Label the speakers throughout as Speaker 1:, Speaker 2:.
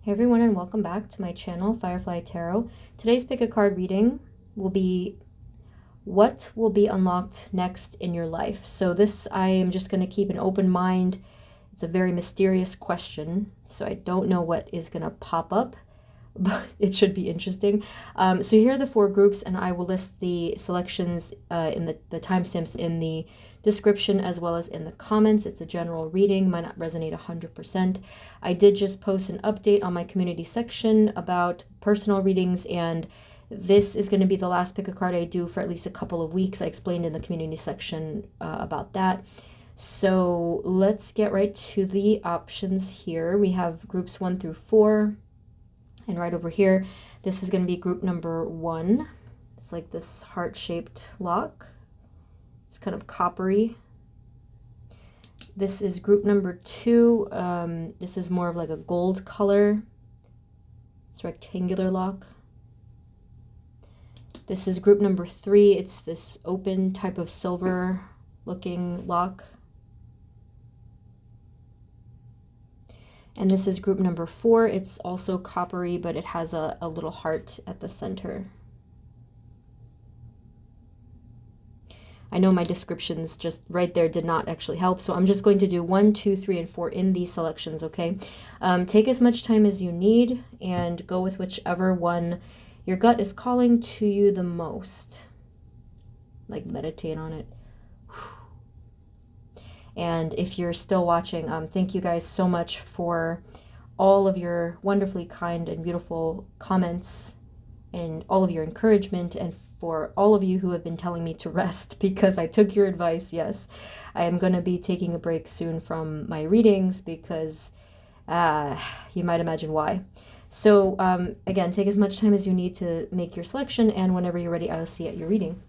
Speaker 1: Hey everyone, and welcome back to my channel, Firefly Tarot. Today's pick a card reading will be what will be unlocked next in your life. So this, I am just going to keep an open mind. It's a very mysterious question, so I don't know what is going to pop up, but it should be interesting. So here are the four groups, and I will list the selections in the timestamps in the description as well as in the comments. It's a general reading, might not resonate 100%. I did just post an update on my community section about personal readings, and this is going to be the last pick a card I do for at least a couple of weeks. I explained in the community section about that. So let's get right to the options here. We have groups 1 through 4. And right over here, this is going to be group number 1. It's like this heart-shaped lock. It's kind of coppery. This is group number 2. This is more of like a gold color. It's a rectangular lock. This is group number 3. It's this open type of silver-looking lock. And this is group number 4. It's also coppery, but it has a little heart at the center. I know my descriptions just right there did not actually help, so I'm just going to do 1, 2, 3, and 4 in these selections, okay? Take as much time as you need and go with whichever one your gut is calling to you the most. Like, meditate on it. And if you're still watching, thank you guys so much for all of your wonderfully kind and beautiful comments and all of your encouragement, and for all of you who have been telling me to rest because I took your advice. Yes, I am going to be taking a break soon from my readings because you might imagine why. So again, take as much time as you need to make your selection, and whenever you're ready, I'll see you at your reading.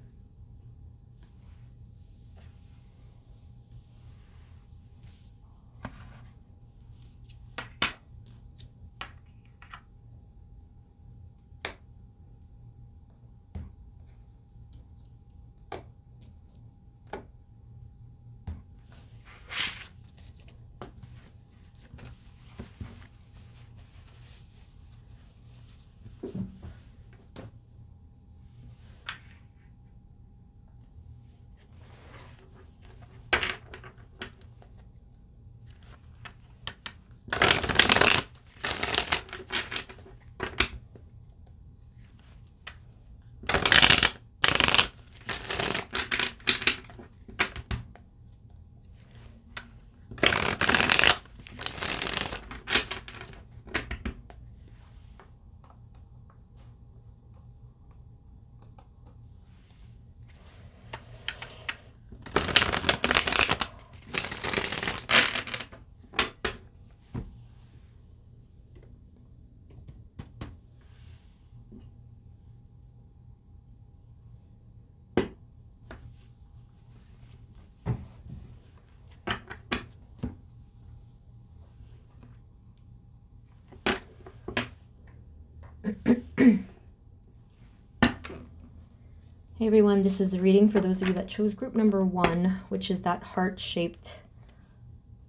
Speaker 1: Hey everyone, this is the reading for those of you that chose group number 1, which is that heart-shaped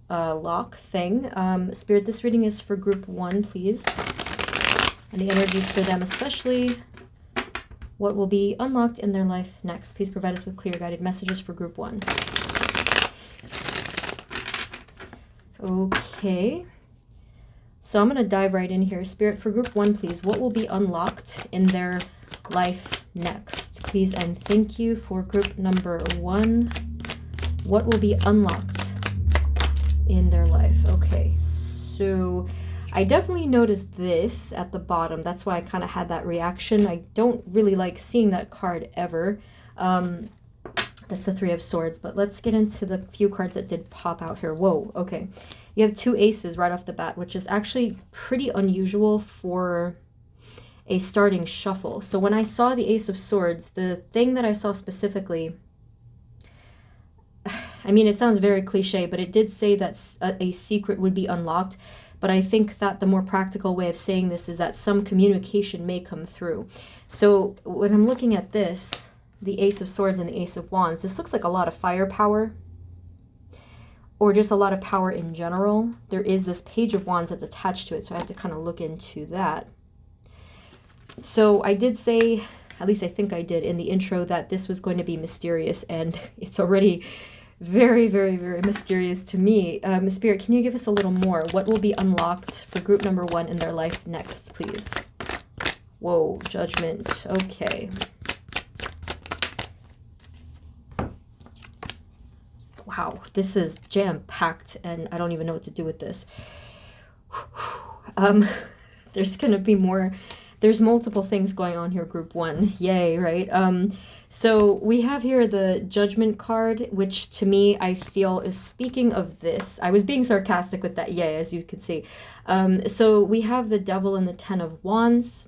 Speaker 1: lock thing. Spirit, this reading is for group 1, please. And the energies for them especially. What will be unlocked in their life next? Please provide us with clear guided messages for group 1. Okay. So I'm going to dive right in here. Spirit, for group 1, please. What will be unlocked in their life next? Please and thank you for group number 1. What will be unlocked in their life? Okay, so I definitely noticed this at the bottom. That's why I kind of had that reaction. I don't really like seeing that card ever. That's the 3 of Swords, but let's get into the few cards that did pop out here. Whoa, okay. You have 2 aces right off the bat, which is actually pretty unusual for a starting shuffle. So when I saw the Ace of Swords, the thing that I saw specifically, I mean, it sounds very cliche, but it did say that a secret would be unlocked. But I think that the more practical way of saying this is that some communication may come through. So when I'm looking at this, the Ace of Swords and the Ace of Wands, this looks like a lot of firepower. or just a lot of power in general. There is this Page of Wands that's attached to it, so I have to kind of look into that. So I did say, at least I think I did in the intro, that this was going to be mysterious, and it's already very, very, very mysterious to me. Spirit, can you give us a little more? What will be unlocked for group number 1 in their life next, please? Whoa, Judgment. Okay. Wow, this is jam-packed, and I don't even know what to do with this. There's going to be more. There's multiple things going on here, group 1. Yay, right? So we have here the Judgment card, which to me, I feel is speaking of this. I was being sarcastic with that yay, as you can see. So we have the Devil and the 10 of Wands.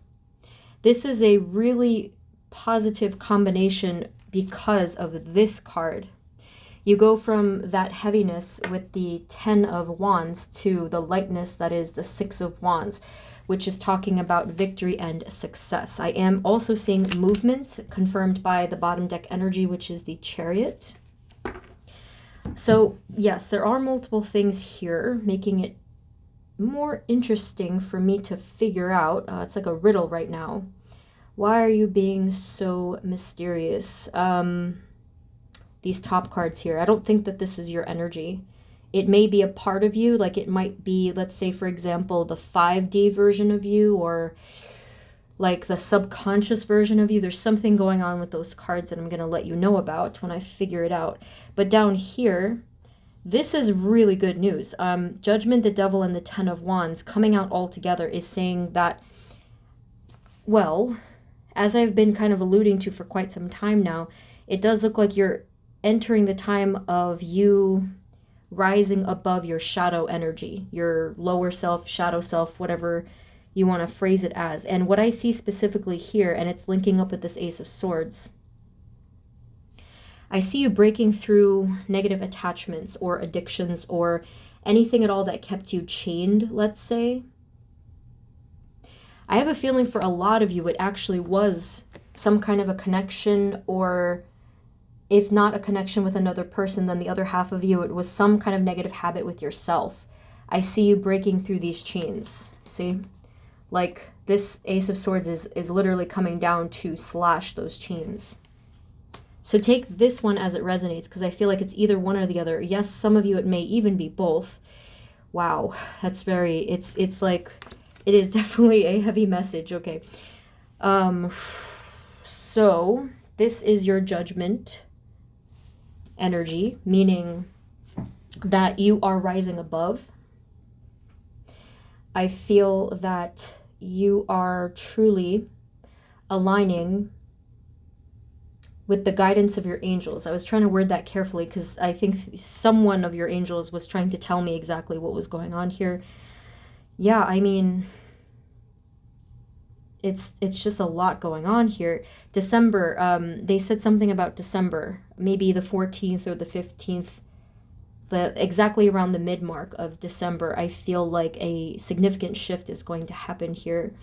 Speaker 1: This is a really positive combination because of this card. You go from that heaviness with the 10 of Wands to the lightness that is the 6 of Wands, which is talking about victory and success. I am also seeing movement confirmed by the bottom deck energy, which is the Chariot. So yes, there are multiple things here, making it more interesting for me to figure out. It's like a riddle right now. Why are you being so mysterious? These top cards here. I don't think that this is your energy. It may be a part of you, like it might be, let's say, for example, the 5D version of you, or like the subconscious version of you. There's something going on with those cards that I'm going to let you know about when I figure it out. But down here, this is really good news. Judgment, the Devil, and the 10 of Wands coming out all together is saying that, well, as I've been kind of alluding to for quite some time now, it does look like you're entering the time of you rising above your shadow energy, your lower self, shadow self, whatever you want to phrase it as. And what I see specifically here, and it's linking up with this Ace of Swords, I see you breaking through negative attachments or addictions or anything at all that kept you chained, let's say. I have a feeling for a lot of you it actually was some kind of a connection, or if not a connection with another person, then the other half of you, it was some kind of negative habit with yourself. I see you breaking through these chains. See? Like this Ace of Swords is literally coming down to slash those chains. So take this one as it resonates, because I feel like it's either one or the other. Yes, some of you it may even be both. Wow, that's very, it's like, it is definitely a heavy message. Okay. So this is your Judgment energy, meaning that you are rising above. I feel that you are truly aligning with the guidance of your angels. I was trying to word that carefully because I think someone of your angels was trying to tell me exactly what was going on here. Yeah, I mean, it's just a lot going on here. December, they said something about December, maybe the 14th or the 15th, exactly around the mid-mark of December. I feel like a significant shift is going to happen here.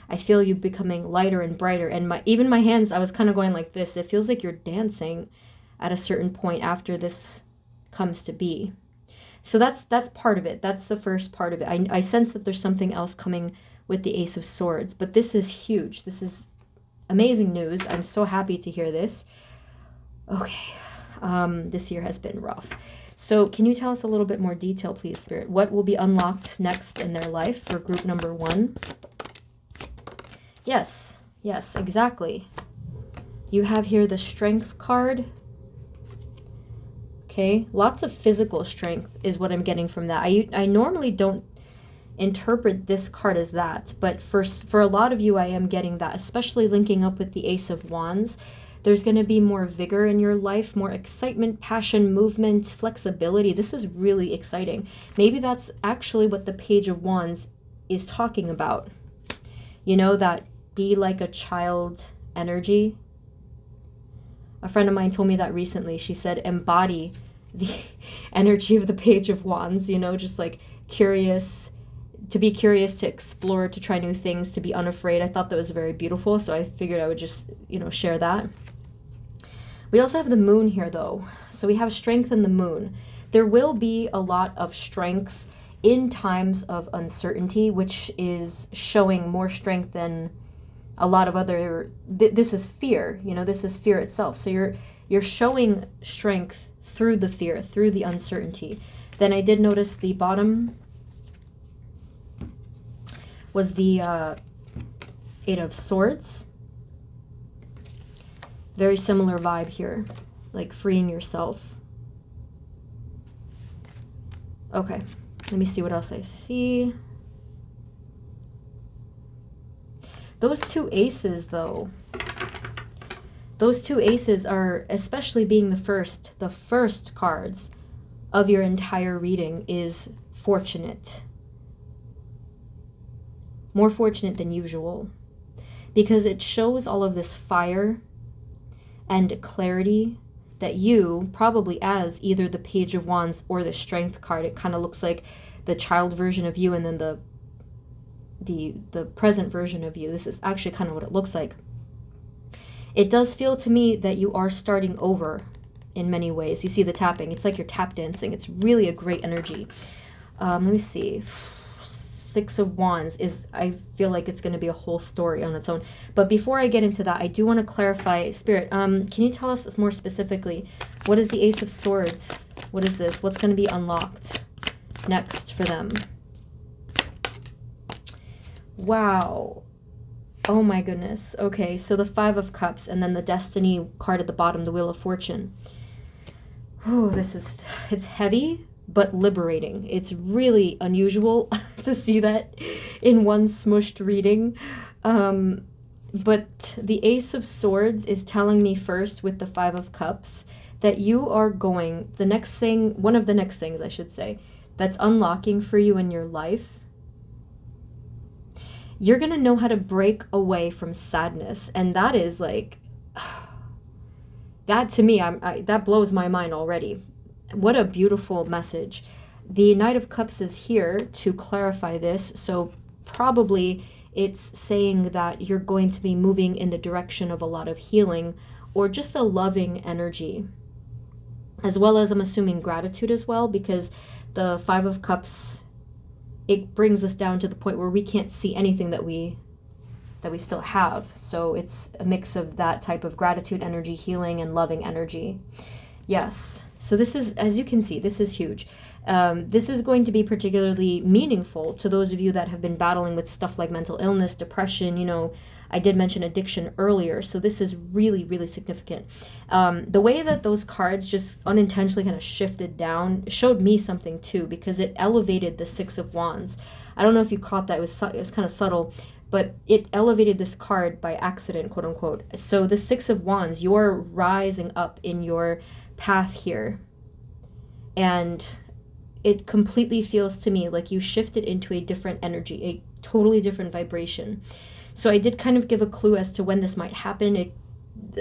Speaker 1: I feel you becoming lighter and brighter, and even my hands, I was kind of going like this. It feels like you're dancing at a certain point after this comes to be. So that's part of it. That's the first part of it. I sense that there's something else coming with the Ace of Swords, but this is huge. This is amazing news. I'm so happy to hear this. Okay, this year has been rough. So can you tell us a little bit more detail, please, Spirit? What will be unlocked next in their life for group number 1? Yes, exactly. You have here the Strength card. Okay, lots of physical strength is what I'm getting from that. I normally don't interpret this card as that, but for a lot of you I am getting that, especially linking up with the Ace of Wands. There's going to be more vigor in your life, more excitement, passion, movement, flexibility. This is really exciting. Maybe that's actually what the Page of Wands is talking about. You know, that be like a child energy. A friend of mine told me that recently. She said embody the energy of the Page of Wands, you know, just like curious, to be curious, to explore, to try new things, to be unafraid. I thought that was very beautiful, so I figured I would just, you know, share that. We also have the Moon here, though. So we have Strength and the Moon. there will be a lot of strength in times of uncertainty, which is showing more strength than a lot of other, this is fear, you know, this is fear itself. So you're showing strength through the fear, through the uncertainty. Then I did notice the bottom was the Eight of Swords. Very similar vibe here, like freeing yourself. Okay, let me see what else I see. Those two aces, though, those two aces are, especially being the first cards of your entire reading, is fortunate. More fortunate than usual, because it shows all of this fire and clarity that you, probably as either the Page of Wands or the Strength card, it kind of looks like the child version of you and then the present version of you. This is actually kind of what it looks like. It does feel to me that you are starting over in many ways. You see the tapping. It's like you're tap dancing. It's really a great energy. Let me see. Six of Wands is, I feel like it's going to be a whole story on its own. But before I get into that, I do want to clarify, Spirit, can you tell us more specifically, what is the Ace of Swords? What is this? What's going to be unlocked next for them? Wow. Oh my goodness. Okay, so the Five of Cups and then the Destiny card at the bottom, the Wheel of Fortune. Oh, it's heavy, but liberating. It's really unusual to see that in one smushed reading. But the Ace of Swords is telling me first with the Five of Cups that you are going, the next thing, one of the next things I should say, that's unlocking for you in your life, you're going to know how to break away from sadness. And that is like, that to me, that blows my mind already. What a beautiful message. The Knight of Cups is here to clarify this. So probably it's saying that you're going to be moving in the direction of a lot of healing or just a loving energy, as well as, I'm assuming, gratitude as well, because the Five of Cups, it brings us down to the point where we can't see anything that we still have. So it's a mix of that type of gratitude energy, healing, and loving energy. Yes. So this is, as you can see, this is huge. This is going to be particularly meaningful to those of you that have been battling with stuff like mental illness, depression. You know, I did mention addiction earlier. So this is really, really significant. The way that those cards just unintentionally kind of shifted down showed me something too, because it elevated the Six of Wands. I don't know if you caught that. It was kind of subtle, but it elevated this card by accident, quote unquote. So the Six of Wands, you're rising up in your path here, and it completely feels to me like you shifted into a different energy, a totally different vibration. So I did kind of give a clue as to when this might happen.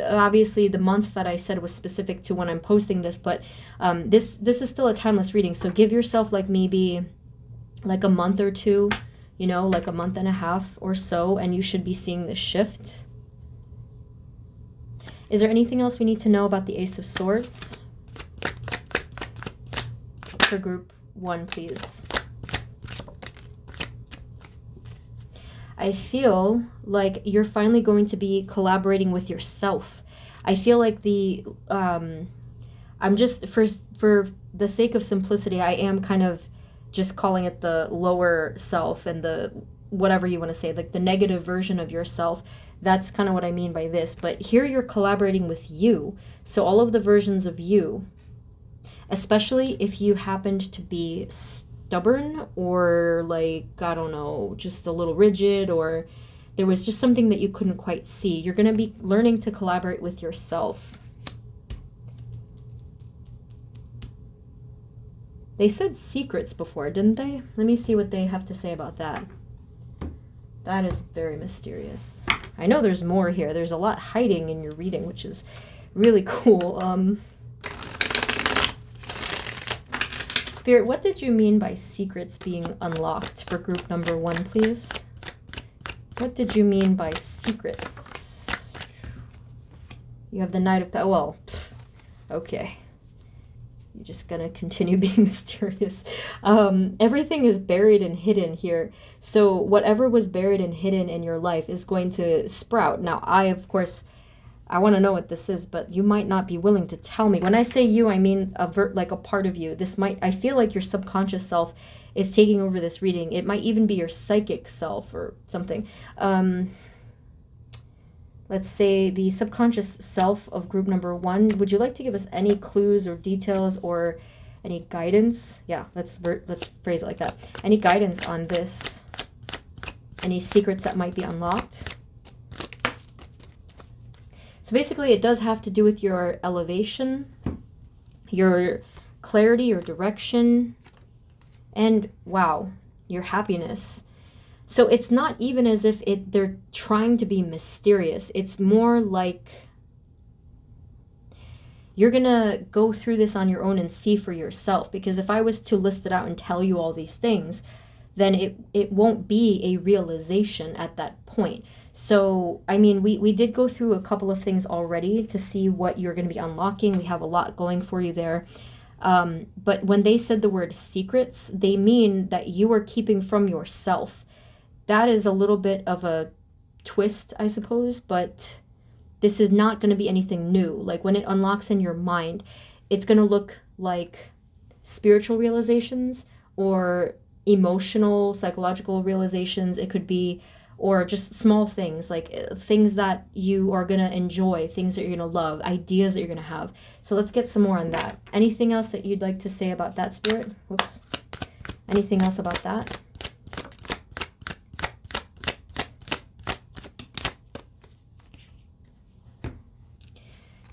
Speaker 1: Obviously the month that I said was specific to when I'm posting this, but this is still a timeless reading. So give yourself like maybe like a month or two, you know, like a month and a half or so, and you should be seeing this shift. Is there anything else we need to know about the Ace of Swords? For group 1, please. I feel like you're finally going to be collaborating with yourself. I feel like the, I'm just, for the sake of simplicity, I am kind of just calling it the lower self and the, whatever you want to say, like the negative version of yourself. That's kind of what I mean by this. But here you're collaborating with you. So all of the versions of you, especially if you happened to be stubborn or like, I don't know, just a little rigid, or there was just something that you couldn't quite see, you're going to be learning to collaborate with yourself. They said secrets before, didn't they? Let me see what they have to say about that. That is very mysterious. I know there's more here. There's a lot hiding in your reading, which is really cool. Spirit, what did you mean by secrets being unlocked for group number 1, please? What did you mean by secrets? You have the Knight of... Well, okay. You're just gonna continue being mysterious. Everything is buried and hidden here. So whatever was buried and hidden in your life is going to sprout. Now, of course, I want to know what this is, but you might not be willing to tell me. When I say you, I mean like a part of you. I feel like your subconscious self is taking over this reading. It might even be your psychic self or something. Let's say the subconscious self of group number 1. Would you like to give us any clues or details or any guidance? Yeah, let's phrase it like that. Any guidance on this? Any secrets that might be unlocked? So basically, it does have to do with your elevation, your clarity, your direction, and wow, your happiness. So it's not even as if they're trying to be mysterious. It's more like you're going to go through this on your own and see for yourself. Because if I was to list it out and tell you all these things, then it won't be a realization at that point. So, I mean, we did go through a couple of things already to see what you're going to be unlocking. We have a lot going for you there. But when they said the word secrets, they mean that you are keeping from yourself. That is a little bit of a twist, I suppose, but this is not going to be anything new. Like when it unlocks in your mind, it's going to look like spiritual realizations or emotional, psychological realizations. It could be, or just small things, like things that you are going to enjoy, things that you're going to love, ideas that you're going to have. So let's get some more on that. Anything else that you'd like to say about that, Spirit? Whoops. Anything else about that?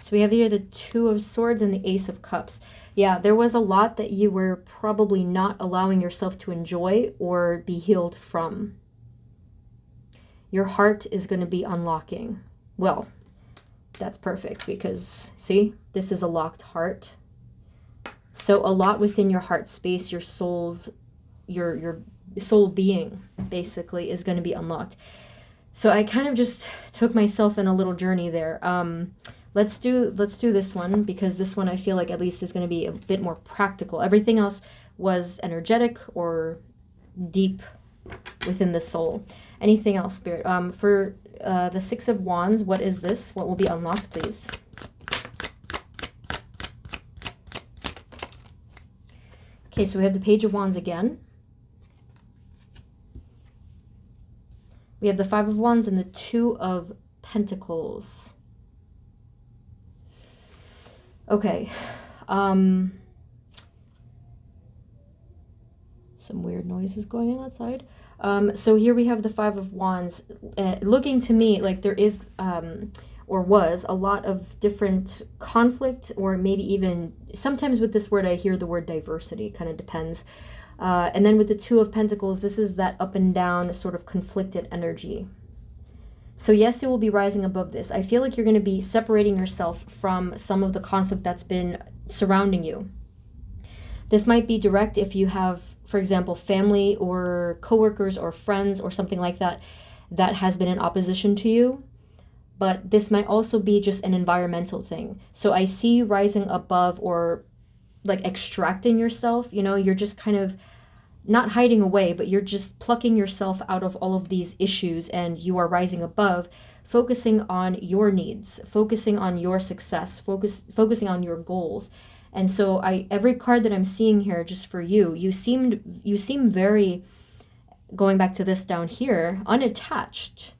Speaker 1: So we have here the Two of Swords and the Ace of Cups. Yeah, there was a lot that you were probably not allowing yourself to enjoy or be healed from. Your heart is going to be unlocking. Well, that's perfect because, see, this is a locked heart. So a lot within your heart space, your soul being, basically, is going to be unlocked. So I kind of just took myself in a little journey there. Let's do this one, because this one I feel like at least is going to be a bit more practical. Everything else was energetic or deep within the soul. Anything else, Spirit? For the Six of Wands, what is this? What will be unlocked, please? Okay, so we have the Page of Wands again. We have the Five of Wands and the Two of Pentacles. Okay. Some weird noises going on outside. So here we have the Five of Wands. Looking to me like there is, or was, a lot of different conflict, or maybe even, sometimes with this word I hear the word diversity, kind of depends. And then with the Two of Pentacles, this is that up and down sort of conflicted energy. So yes, you will be rising above this. I feel like you're going to be separating yourself from some of the conflict that's been surrounding you. This might be direct if you have, for example, family or coworkers or friends or something like that that has been in opposition to you. But this might also be just an environmental thing. So I see you rising above, or like extracting yourself. You know, you're just kind of not hiding away, but you're just plucking yourself out of all of these issues, and you are rising above, focusing on your needs, focusing on your success, focusing on your goals. And so every card that I'm seeing here, just for you, you seem very, going back to this down here, unattached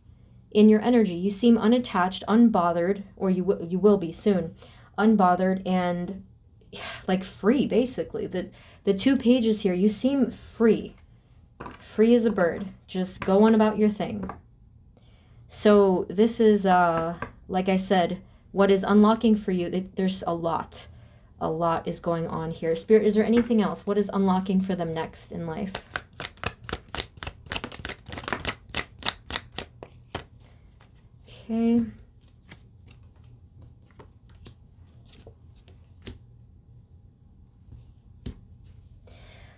Speaker 1: in your energy. You seem unattached, unbothered, or you will be soon, unbothered and like free, basically. The two pages here, you seem free as a bird, just go on about your thing. So this is, like I said, what is unlocking for you. There's a lot is going on here. Spirit, is there anything else? What is unlocking for them next in life? Okay.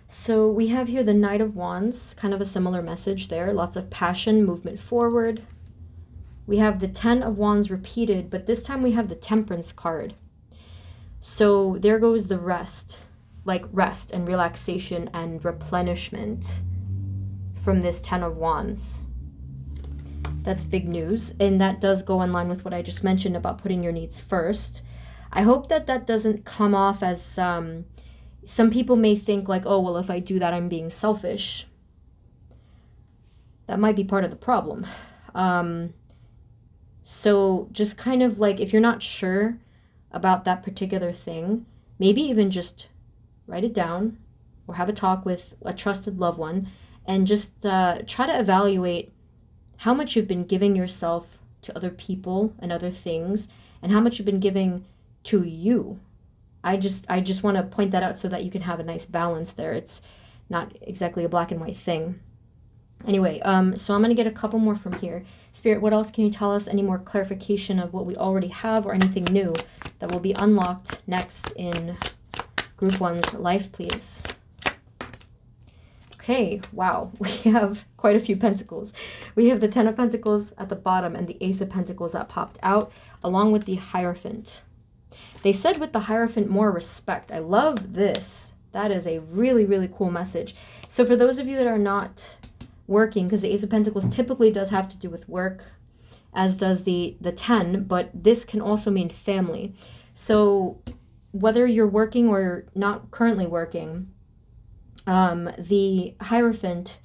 Speaker 1: So we have here the Knight of Wands, kind of a similar message there. Lots of passion, movement forward. We have the Ten of Wands repeated, but this time we have the Temperance card. So there goes the rest, like rest and relaxation and replenishment from this Ten of Wands. That's big news. And that does go in line with what I just mentioned about putting your needs first. I hope that that doesn't come off as some people may think like, oh, well, if I do that, I'm being selfish. That might be part of the problem. So just kind of like, if you're not sure about that particular thing, maybe even just write it down or have a talk with a trusted loved one and just try to evaluate how much you've been giving yourself to other people and other things, and how much you've been giving to you. I just want to point that out so that you can have a nice balance there. It's not exactly a black and white thing. Anyway, so I'm going to get a couple more from here. Spirit, what else can you tell us? Any more clarification of what we already have or anything new that will be unlocked next in Group 1's life, please? Okay, wow, we have quite a few pentacles. We have the Ten of Pentacles at the bottom and the Ace of Pentacles that popped out, along with the Hierophant. They said with the Hierophant, more respect. I love this. That is a really, really cool message. So for those of you that are not working, because the Ace of Pentacles typically does have to do with work, as does the 10, but this can also mean family. So whether you're working or not currently working, the Hierophant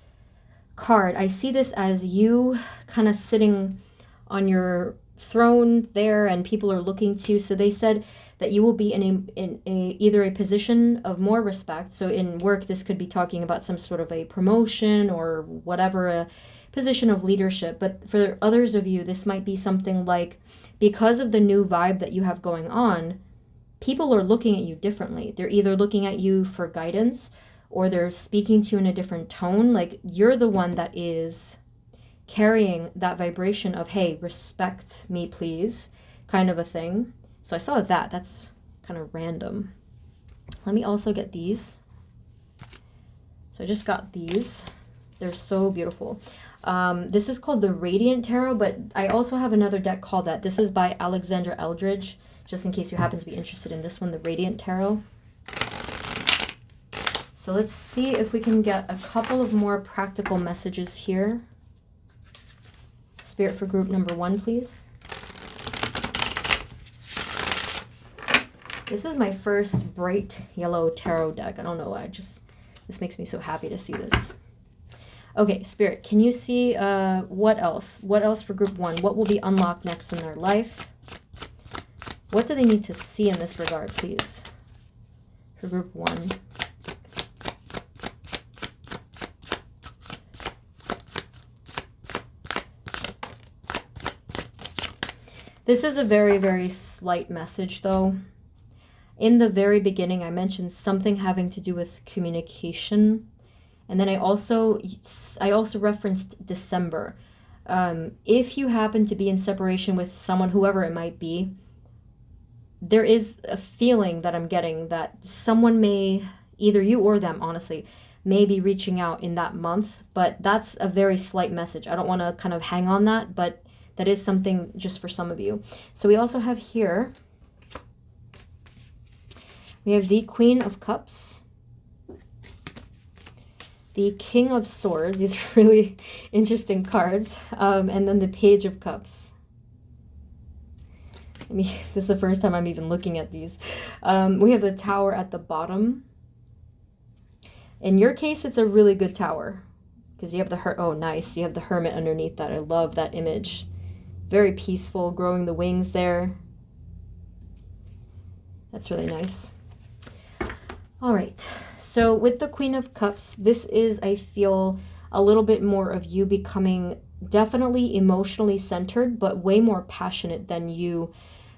Speaker 1: card, I see this as you kind of sitting on your throne there and people are looking to you. So they said that you will be in either a position of more respect. So in work, this could be talking about some sort of a promotion or whatever, a position of leadership. But for others of you, this might be something like, because of the new vibe that you have going on, people are looking at you differently. They're either looking at you for guidance or they're speaking to you in a different tone. Like you're the one that is carrying that vibration of, hey, respect me, please, kind of a thing. So I saw that. That's kind of random. Let me also get these. So I just got these. They're so beautiful. This is called the Radiant Tarot, but I also have another deck called that. This is by Alexandra Eldridge, just in case you happen to be interested in this one, the Radiant Tarot. So let's see if we can get a couple of more practical messages here. Spirit for group number 1, please. This is my first bright yellow tarot deck. I don't know why, this makes me so happy to see this. Okay, Spirit, can you see what else? What else for group 1? What will be unlocked next in their life? What do they need to see in this regard, please? For group 1. This is a very, very slight message, though. In the very beginning, I mentioned something having to do with communication. And then I also referenced December. If you happen to be in separation with someone, whoever it might be, there is a feeling that I'm getting that someone may, either you or them, honestly, may be reaching out in that month. But that's a very slight message. I don't want to kind of hang on that, but that is something just for some of you. So we also have here, we have the Queen of Cups, the King of Swords. These are really interesting cards. And then the Page of Cups. I mean, this is the first time I'm even looking at these. We have the Tower at the bottom. In your case, it's a really good tower because you have the oh, nice. You have the Hermit underneath that. I love that image. Very peaceful, growing the wings there. That's really nice. All right, so with the Queen of Cups, this is, I feel, a little bit more of you becoming definitely emotionally centered, but way more passionate than you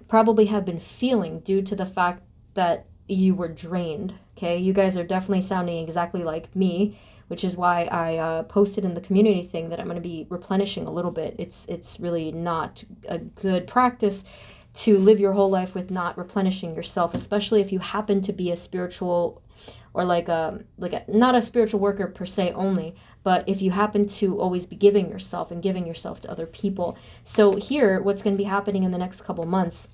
Speaker 1: probably have been feeling due to the fact that you were drained, okay? You guys are definitely sounding exactly like me, which is why I posted in the community thing that I'm going to be replenishing a little bit. It's really not a good practice to live your whole life with not replenishing yourself, especially if you happen to be a spiritual or not a spiritual worker per se only, but if you happen to always be giving yourself and giving yourself to other people. So here, what's going to be happening in the next couple months,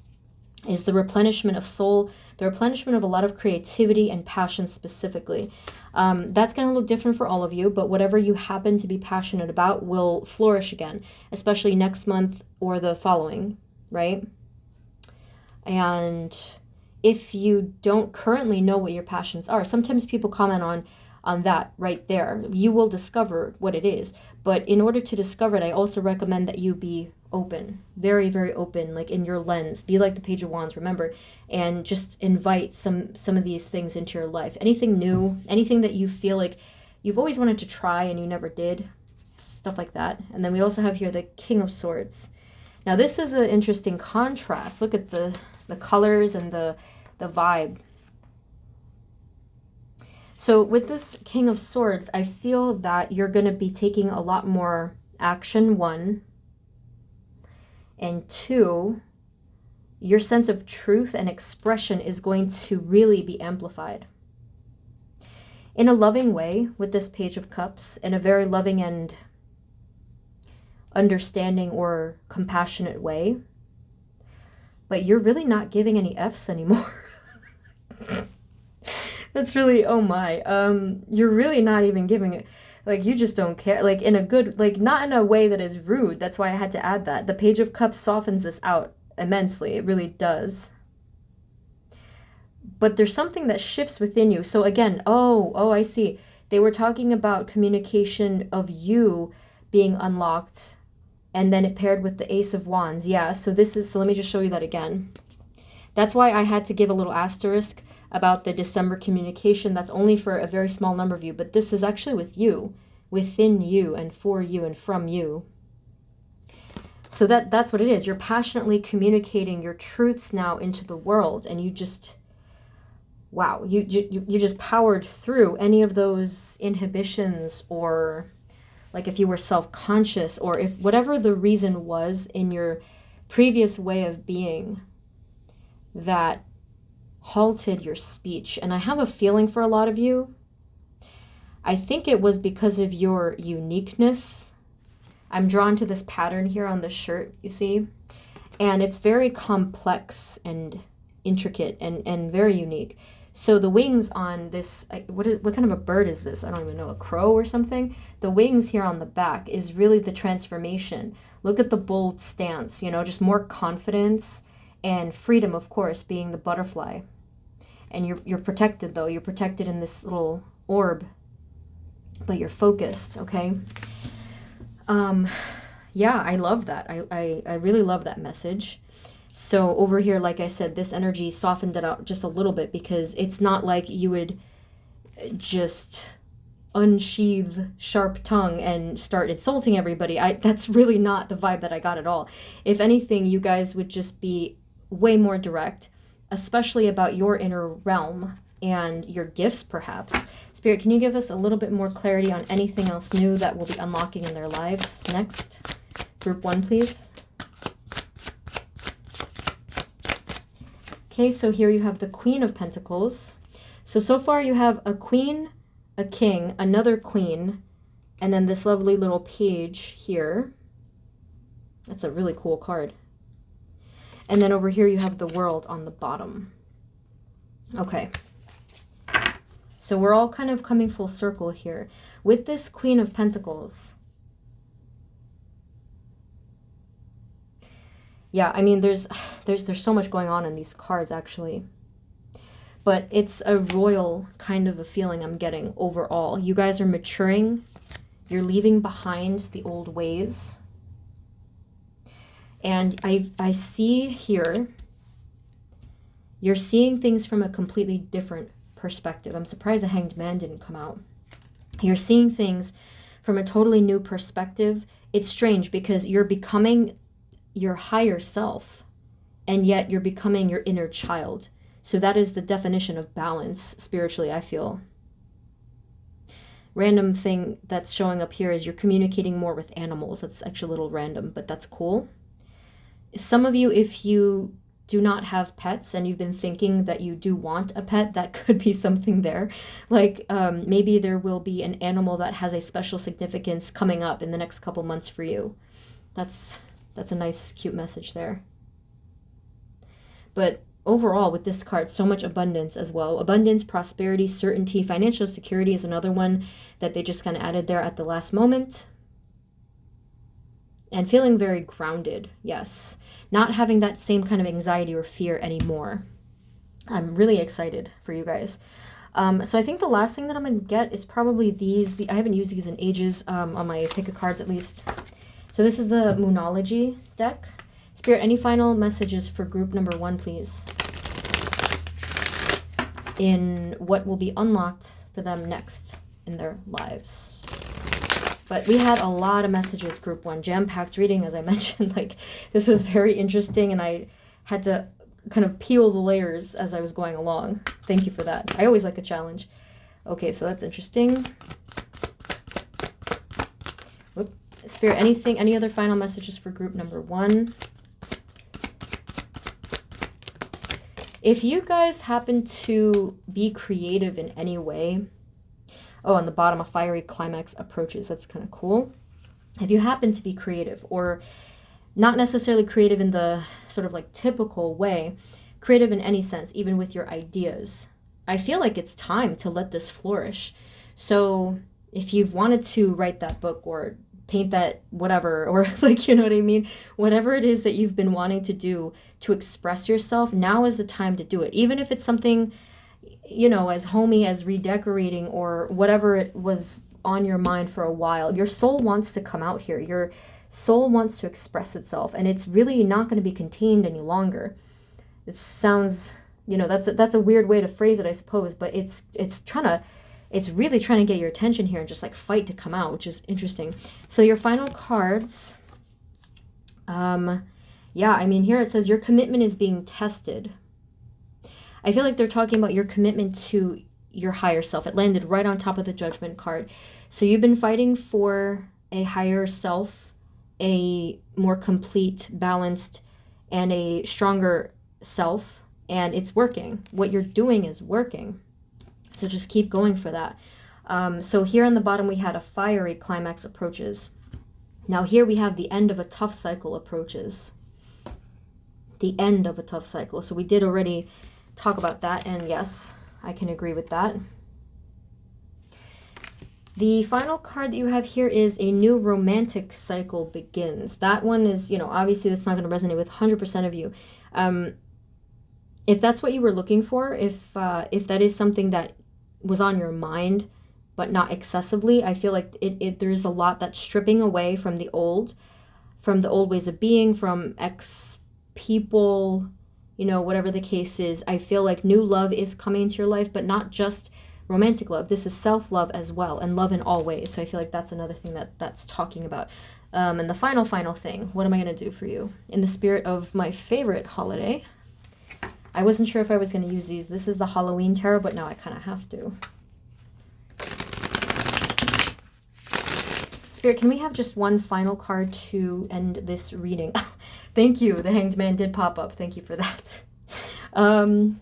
Speaker 1: is the replenishment of soul, the replenishment of a lot of creativity and passion specifically. That's going to look different for all of you, but whatever you happen to be passionate about will flourish again, especially next month or the following, right? And if you don't currently know what your passions are, sometimes people comment on that right there. You will discover what it is. But in order to discover it, I also recommend that you be open, very, very open, like in your lens. Be like the Page of Wands, remember, and just invite some of these things into your life. Anything new, anything that you feel like you've always wanted to try and you never did, stuff like that. And then we also have here the King of Swords. Now this is an interesting contrast. Look at the colors and the vibe. So with this King of Swords, I feel that you're going to be taking a lot more action, 1. And 2, your sense of truth and expression is going to really be amplified. In a loving way with this Page of Cups, in a very loving and understanding or compassionate way. But you're really not giving any Fs anymore. That's really, oh my. You're really not even giving it, like, you just don't care, like, in a good, like, not in a way that is rude. That's why I had to add that. The Page of Cups softens this out immensely. It really does. But there's something that shifts within you. So again, oh, I see. They were talking about communication of you being unlocked, and then it paired with the Ace of Wands. Yeah, so let me just show you that again. That's why I had to give a little asterisk about the December communication. That's only for a very small number of you, but this is actually with you, within you, and for you, and from you. So that's what it is. You're passionately communicating your truths now into the world, and you just, wow, you just powered through any of those inhibitions, or like if you were self-conscious, or if whatever the reason was in your previous way of being that halted your speech. And I have a feeling for a lot of you, I think it was because of your uniqueness. I'm drawn to this pattern here on the shirt, you see, and it's very complex and intricate and very unique. So the wings on this, what kind of a bird is this? I don't even know, a crow or something? The wings here on the back is really the transformation. Look at the bold stance, just more confidence and freedom, of course, being the butterfly. And you're protected, though. You're protected in this little orb, but you're focused, okay? Yeah, I love that. I really love that message. So over here, like I said, this energy softened it out just a little bit, because it's not like you would just unsheath sharp tongue and start insulting everybody. That's really not the vibe that I got at all. If anything, you guys would just be way more direct, especially about your inner realm and your gifts, perhaps. Spirit, can you give us a little bit more clarity on anything else new that will be unlocking in their lives next? Group 1, please. Okay, so here you have the Queen of Pentacles. So far you have a queen, a king, another queen, and then this lovely little page here. That's a really cool card. And then over here you have the World on the bottom. Okay. So we're all kind of coming full circle here. With this Queen of Pentacles, yeah, I mean, there's so much going on in these cards, actually. But it's a royal kind of a feeling I'm getting overall. You guys are maturing. You're leaving behind the old ways. And I see here, you're seeing things from a completely different perspective. I'm surprised the Hanged Man didn't come out. You're seeing things from a totally new perspective. It's strange because you're becoming your higher self, and yet you're becoming your inner child. So that is the definition of balance spiritually, I feel. Random thing that's showing up here is you're communicating more with animals. That's actually a little random, but that's cool. Some of you, if you do not have pets and you've been thinking that you do want a pet, that could be something there. Like maybe there will be an animal that has a special significance coming up in the next couple months for you. That's a nice, cute message there. But overall, with this card, so much abundance as well. Abundance, prosperity, certainty, financial security is another one that they just kind of added there at the last moment. And feeling very grounded, yes. Not having that same kind of anxiety or fear anymore. I'm really excited for you guys. So I think the last thing that I'm going to get is probably these. I haven't used these in ages on my pick of cards at least. So this is the Moonology deck. Spirit, any final messages for group number 1, please? In what will be unlocked for them next in their lives. But we had a lot of messages, group 1. Jam-packed reading, as I mentioned. Like, this was very interesting, and I had to kind of peel the layers as I was going along. Thank you for that. I always like a challenge. Okay, so that's interesting. Whoop. Spirit, any other final messages for group number 1? If you guys happen to be creative in any way, oh, on the bottom, a fiery climax approaches. That's kind of cool. If you happen to be creative, or not necessarily creative in the sort of like typical way, creative in any sense, even with your ideas, I feel like it's time to let this flourish. So if you've wanted to write that book or paint that whatever, or like, you know what I mean? Whatever it is that you've been wanting to do to express yourself, now is the time to do it. Even if it's something, you know, as homey as redecorating or whatever it was on your mind for a while, your soul wants to come out here. Your soul wants to express itself, and it's really not going to be contained any longer. It sounds, you know, that's a weird way to phrase it, I suppose, but it's really trying to get your attention here and just like fight to come out, which is interesting. So your final cards, yeah, I mean, here it says your commitment is being tested. I feel like they're talking about your commitment to your higher self. It landed right on top of the Judgment card. So you've been fighting for a higher self, a more complete, balanced, and a stronger self, and it's working. What you're doing is working. So just keep going for that. So here on the bottom, we had a fiery climax approaches. Now here we have the end of a tough cycle approaches. The end of a tough cycle. So we did already talk about that, and yes, I can agree with that. The final card that you have here is a new romantic cycle begins. That one is, you know, obviously that's not going to resonate with 100% of you. If that's what you were looking for, if that is something that was on your mind, but not excessively, I feel like there's a lot that's stripping away from the old ways of being, from ex-people, you know, whatever the case is. I feel like new love is coming into your life, but not just romantic love. This is self-love as well, and love in all ways. So I feel like that's another thing that's talking about. And the final thing, what am I going to do for you? In the spirit of my favorite holiday, I wasn't sure if I was going to use these. This is the Halloween tarot, but now I kind of have to. Spirit, can we have just one final card to end this reading? Thank you. The Hanged Man did pop up. Thank you for that.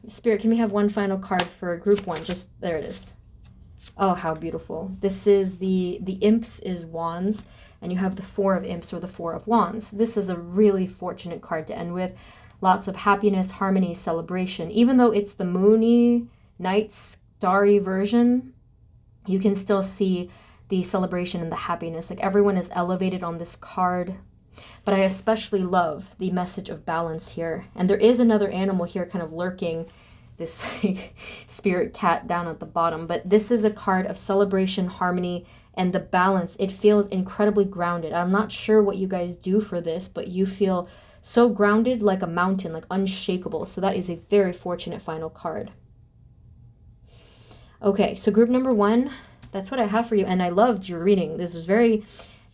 Speaker 1: Spirit, can we have one final card for group 1? Just, there it is. Oh, how beautiful. This is the Imps is Wands, and you have the 4 of Imps, or the 4 of Wands. This is a really fortunate card to end with. Lots of happiness, harmony, celebration. Even though it's the moony, night, starry version, you can still see the celebration and the happiness. Like, everyone is elevated on this card. But I especially love the message of balance here. And there is another animal here kind of lurking, this like, spirit cat down at the bottom. But this is a card of celebration, harmony, and the balance. It feels incredibly grounded. I'm not sure what you guys do for this, but you feel so grounded, like a mountain, like unshakable. So that is a very fortunate final card. Okay, so group number 1, that's what I have for you. And I loved your reading. This was very,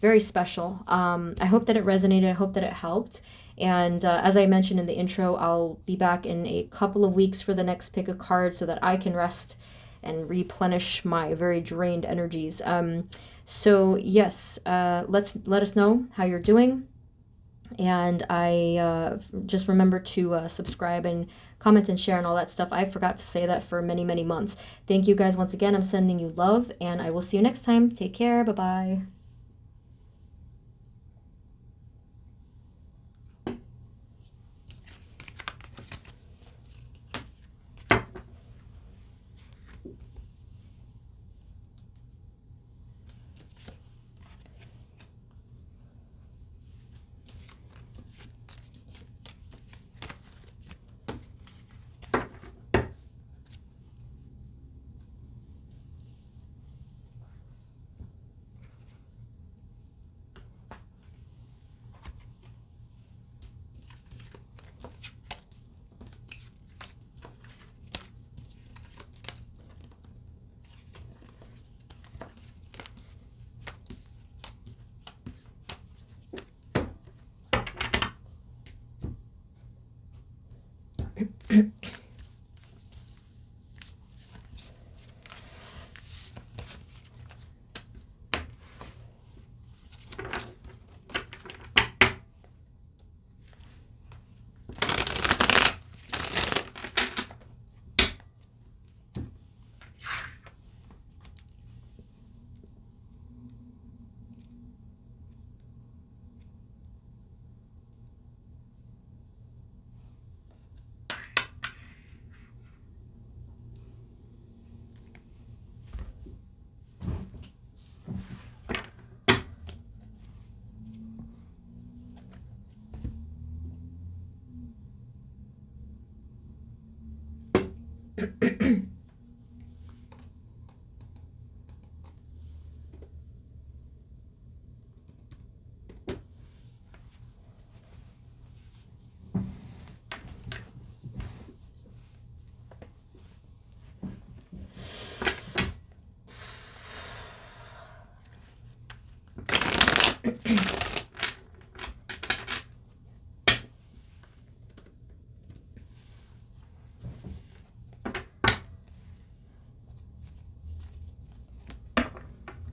Speaker 1: very special. I hope that it resonated. I hope that it helped. And as I mentioned in the intro, I'll be back in a couple of weeks for the next pick a card so that I can rest and replenish my very drained energies. So yes, let us know how you're doing. And I just remember to subscribe and comment and share and all that stuff. I forgot to say that for many, many months. Thank you guys once again. I'm sending you love, and I will see you next time. Take care. Bye-bye.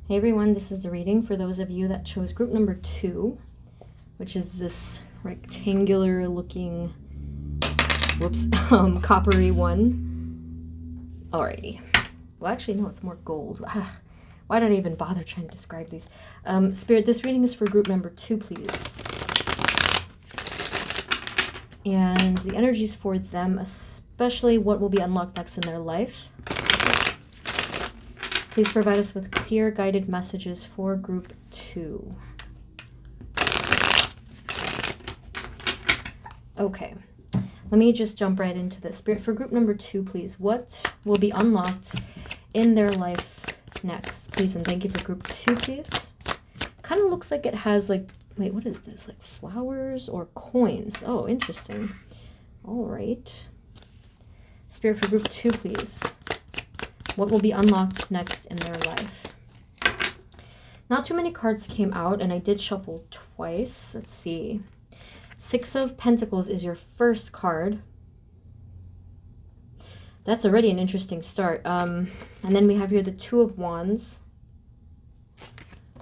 Speaker 1: Hey everyone, this is the reading for those of you that chose group number 2, which is this rectangular looking, whoops, coppery one. Alrighty. Well, actually, no, it's more gold. Why did I even bother trying to describe these? Spirit, this reading is for group number 2, please. And the energies for them, especially what will be unlocked next in their life. Please provide us with clear, guided messages for group 2. Okay, let me just jump right into this. Spirit, for group number 2, please. What will be unlocked in their life next? Please, and thank you for group 2, please. Kind of looks like it has like, wait, what is this? Like flowers or coins? Oh, interesting. All right. Spirit, for group 2, please. What will be unlocked next in their life? Not too many cards came out, and I did shuffle twice. Let's see. 6 of Pentacles is your first card. That's already an interesting start. And then we have here the 2 of Wands,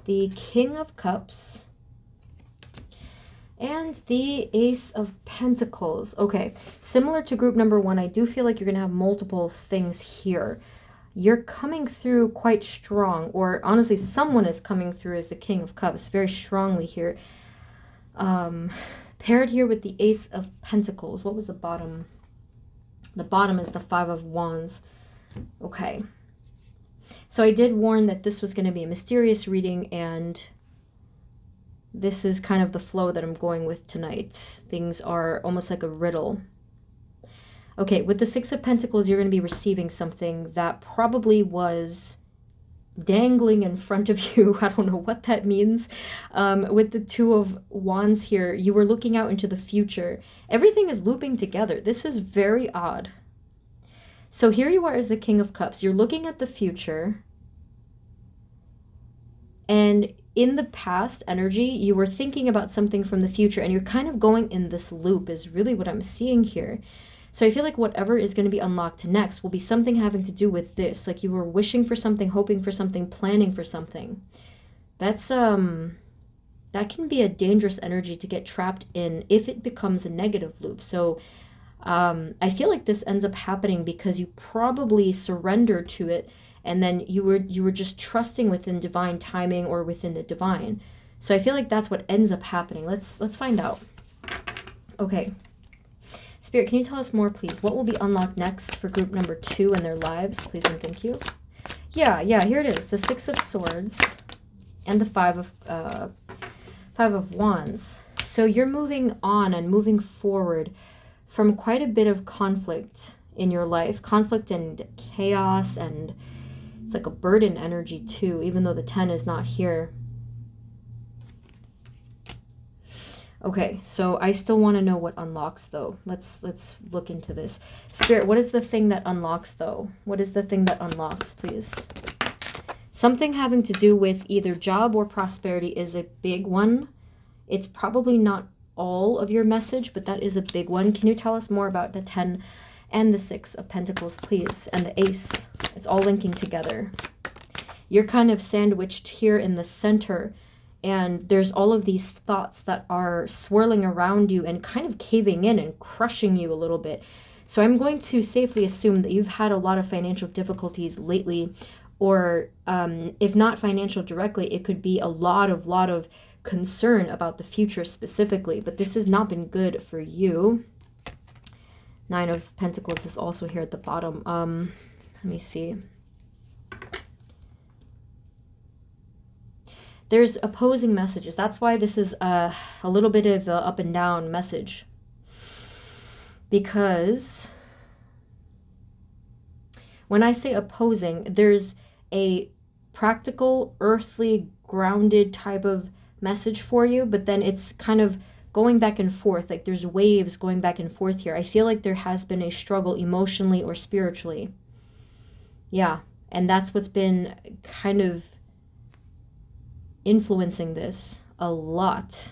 Speaker 1: the King of Cups, and the Ace of Pentacles. Okay, similar to group number 1, I do feel like you're going to have multiple things here. You're coming through quite strong, or honestly, someone is coming through as the King of Cups very strongly here. Paired here with the Ace of Pentacles. What was the bottom? The bottom is the 5 of Wands. Okay. So I did warn that this was going to be a mysterious reading, and this is kind of the flow that I'm going with tonight. Things are almost like a riddle. Okay, with the 6 of Pentacles, you're going to be receiving something that probably was dangling in front of you. I don't know what that means. With the 2 of Wands here, you were looking out into the future. Everything is looping together. This is very odd. So here you are as the King of Cups. You're looking at the future. And in the past energy, you were thinking about something from the future, and you're kind of going in this loop is really what I'm seeing here. So I feel like whatever is going to be unlocked next will be something having to do with this. Like you were wishing for something, hoping for something, planning for something. That's, that can be a dangerous energy to get trapped in if it becomes a negative loop. So I feel like this ends up happening because you probably surrendered to it, and then you were just trusting within divine timing or within the divine. So I feel like that's what ends up happening. Let's find out. Okay. Spirit, can you tell us more, please? What will be unlocked next for group number 2 and their lives? Please and thank you. Yeah, here it is. The 6 of Swords and the 5 of Wands. So you're moving on and moving forward from quite a bit of conflict in your life. Conflict and chaos, and it's like a burden energy too, even though the 10 is not here. Okay, so I still want to know what unlocks, though. Let's look into this. Spirit, what is the thing that unlocks, though? What is the thing that unlocks, please? Something having to do with either job or prosperity is a big one. It's probably not all of your message, but that is a big one. Can you tell us more about the 10 and the 6 of Pentacles, please? And the Ace. It's all linking together. You're kind of sandwiched here in the center, and there's all of these thoughts that are swirling around you and kind of caving in and crushing you a little bit. So I'm going to safely assume that you've had a lot of financial difficulties lately, or if not financial directly, it could be a lot of concern about the future specifically, but this has not been good for you. 9 of Pentacles is also here at the bottom. Let me see. There's opposing messages. That's why this is a little bit of an up and down message. Because when I say opposing, there's a practical, earthly, grounded type of message for you, but then it's kind of going back and forth. Like there's waves going back and forth here. I feel like there has been a struggle emotionally or spiritually. Yeah, and that's what's been kind of influencing this a lot.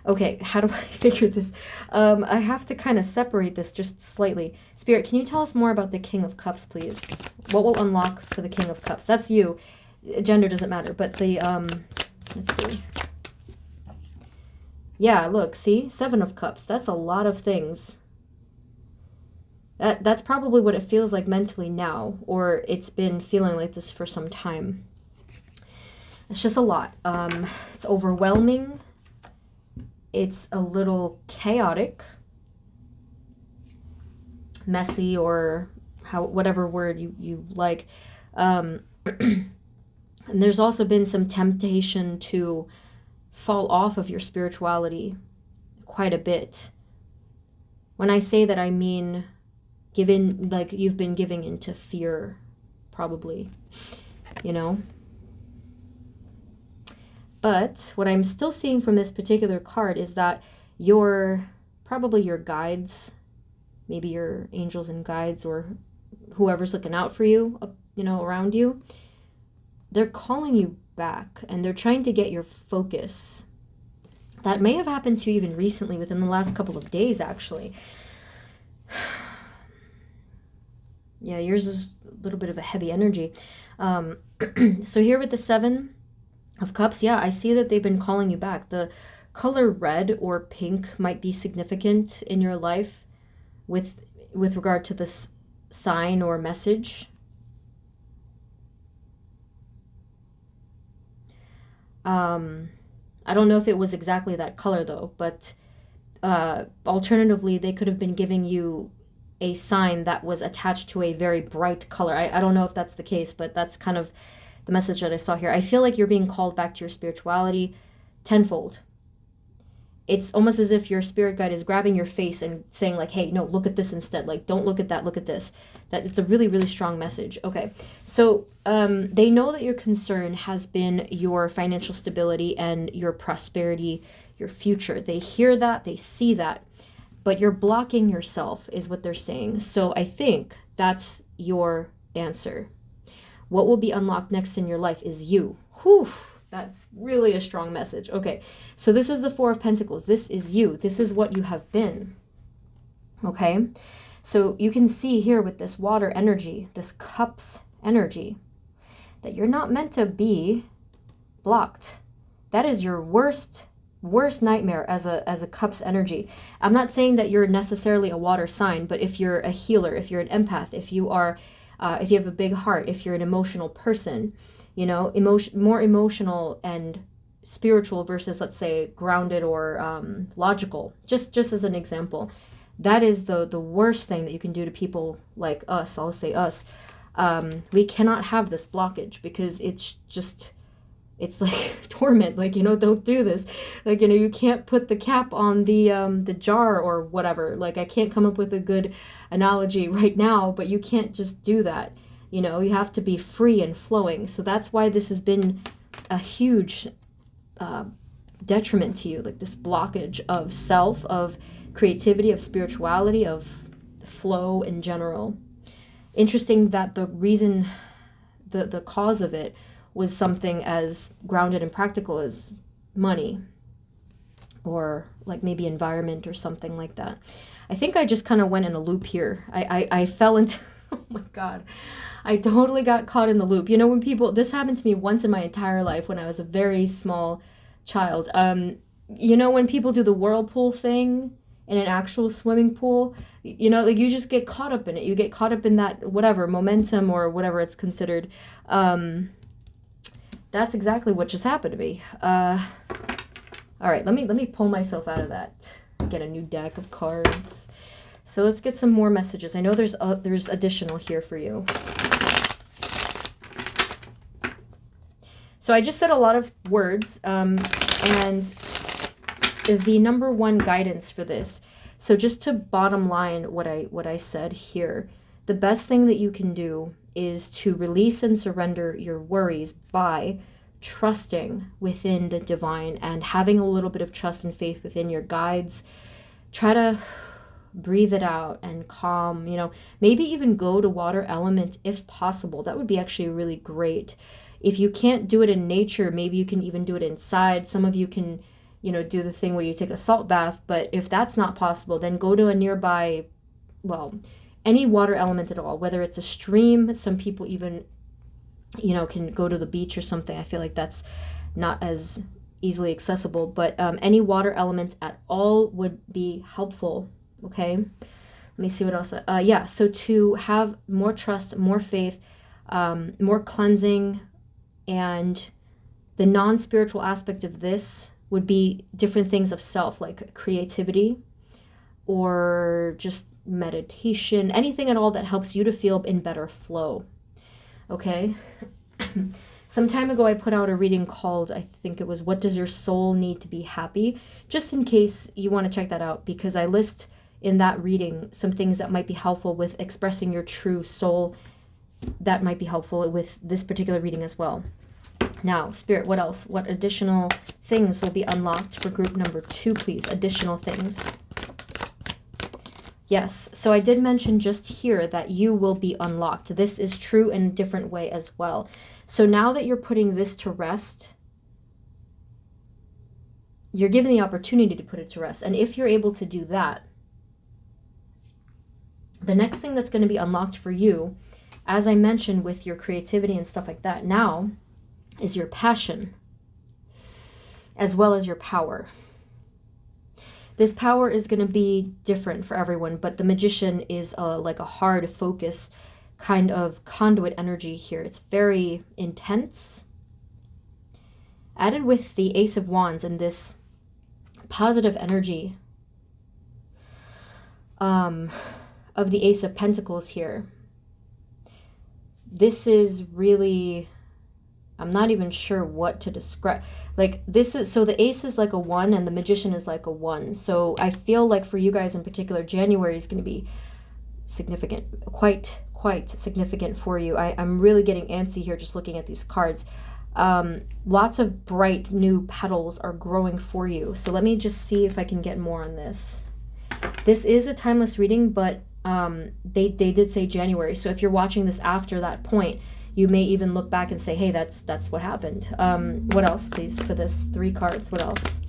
Speaker 1: Okay, how do I figure this? I have to kind of separate this just slightly. Spirit, can you tell us more about the King of Cups, please? What will unlock for the King of Cups? That's you. Gender doesn't matter, but the, let's see. Yeah, look, see? 7 of Cups. That's a lot of things. That's probably what it feels like mentally now, or it's been feeling like this for some time. It's just a lot. It's overwhelming. It's a little chaotic, messy, or whatever word you like. And there's also been some temptation to fall off of your spirituality quite a bit. When I say that, I mean like you've been giving into fear, probably, you know? But what I'm still seeing from this particular card is that probably your guides, maybe your angels and guides, or whoever's looking out for you, around you, they're calling you back and they're trying to get your focus. That may have happened to you even recently, within the last couple of days, actually. Yeah, yours is a little bit of a heavy energy. So here with the 7 of Cups, yeah, I see that they've been calling you back. The color red or pink might be significant in your life with regard to this sign or message. I don't know if it was exactly that color though, but alternatively, they could have been giving you a sign that was attached to a very bright color. I don't know if that's the case, but that's kind of the message that I saw here. I feel like you're being called back to your spirituality tenfold. It's almost as if your spirit guide is grabbing your face and saying like, hey, no, look at this instead. Like, don't look at that, look at this. That it's a really, really strong message. Okay, so they know that your concern has been your financial stability and your prosperity, your future. They hear that, they see that, but you're blocking yourself is what they're saying. So I think that's your answer. What will be unlocked next in your life is you. Whew, that's really a strong message. Okay, so this is the 4 of Pentacles. This is you. This is what you have been. Okay, so you can see here with this water energy, this Cups energy, that you're not meant to be blocked. That is your worst nightmare as a Cups energy. I'm not saying that you're necessarily a water sign, but if you're a healer, if you're an empath, if you have a big heart, if you're an emotional person, more emotional and spiritual versus, let's say, grounded or logical, just as an example, that is the worst thing that you can do to people like us. I'll say us. We cannot have this blockage because it's like torment. Like, don't do this. Like, you can't put the cap on the jar or whatever. Like, I can't come up with a good analogy right now, but you can't just do that. You have to be free and flowing. So that's why this has been a huge detriment to you, like this blockage of self, of creativity, of spirituality, of flow in general. Interesting that the reason, the cause of it was something as grounded and practical as money. or like maybe environment or something like that. I think I just kind of went in a loop here. I fell into, oh my God, I totally got caught in the loop. You know, when people, this happened to me once in my entire life when I was a very small child. You know, when people do the whirlpool thing in an actual swimming pool, you know, like you just get caught up in it. You get caught up in that, whatever, momentum or whatever it's considered. That's exactly what just happened to me. All right, let me pull myself out of that. Get a new deck of cards. So let's get some more messages. I know there's additional here for you. So I just said a lot of words, and the number one guidance for this. So just to bottom line what I said here, the best thing that you can do is to release and surrender your worries by trusting within the divine and having a little bit of trust and faith within your guides. Try to breathe it out and calm, you know, maybe even go to water element if possible. That would be actually really great. If you can't do it in nature, maybe you can even do it inside. Some of you can, you know, do the thing where you take a salt bath, but if that's not possible, then go to a nearby, well, any water element at all, whether it's a stream. Some people even, you know, can go to the beach or something. I feel like that's not as easily accessible, but any water elements at all would be helpful. Okay, let me see what else. Yeah, so to have more trust, more faith, more cleansing, and the non-spiritual aspect of this would be different things of self, like creativity or just meditation, anything at all that helps you to feel in better flow. Okay. Some time ago, I put out a reading called, I think it was, What Does Your Soul Need to Be Happy? Just in case you want to check that out, because I list in that reading some things that might be helpful with expressing your true soul. That might be helpful with this particular reading as well. Now, Spirit, what else? What additional things will be unlocked for group number 2, please? Additional things. Yes, so I did mention just here that you will be unlocked. This is true in a different way as well. So now that you're putting this to rest, you're given the opportunity to put it to rest. And if you're able to do that, the next thing that's going to be unlocked for you, as I mentioned with your creativity and stuff like that, now is your passion as well as your power. This power is going to be different for everyone, but the Magician is like a hard focus kind of conduit energy here. It's very intense. Added with the Ace of Wands and this positive energy of the Ace of Pentacles here. This is really, I'm not even sure what to describe. Like this is, so the Ace is like a 1 and the Magician is like a 1. So I feel like for you guys in particular, January is going to be significant, quite significant for you. I'm really getting antsy here just looking at these cards. Lots of bright new petals are growing for you. So let me just see if I can get more on this. This is a timeless reading, but they did say January. So if you're watching this after that point, you may even look back and say, hey, that's what happened. What else, please, for this 3 cards? What else?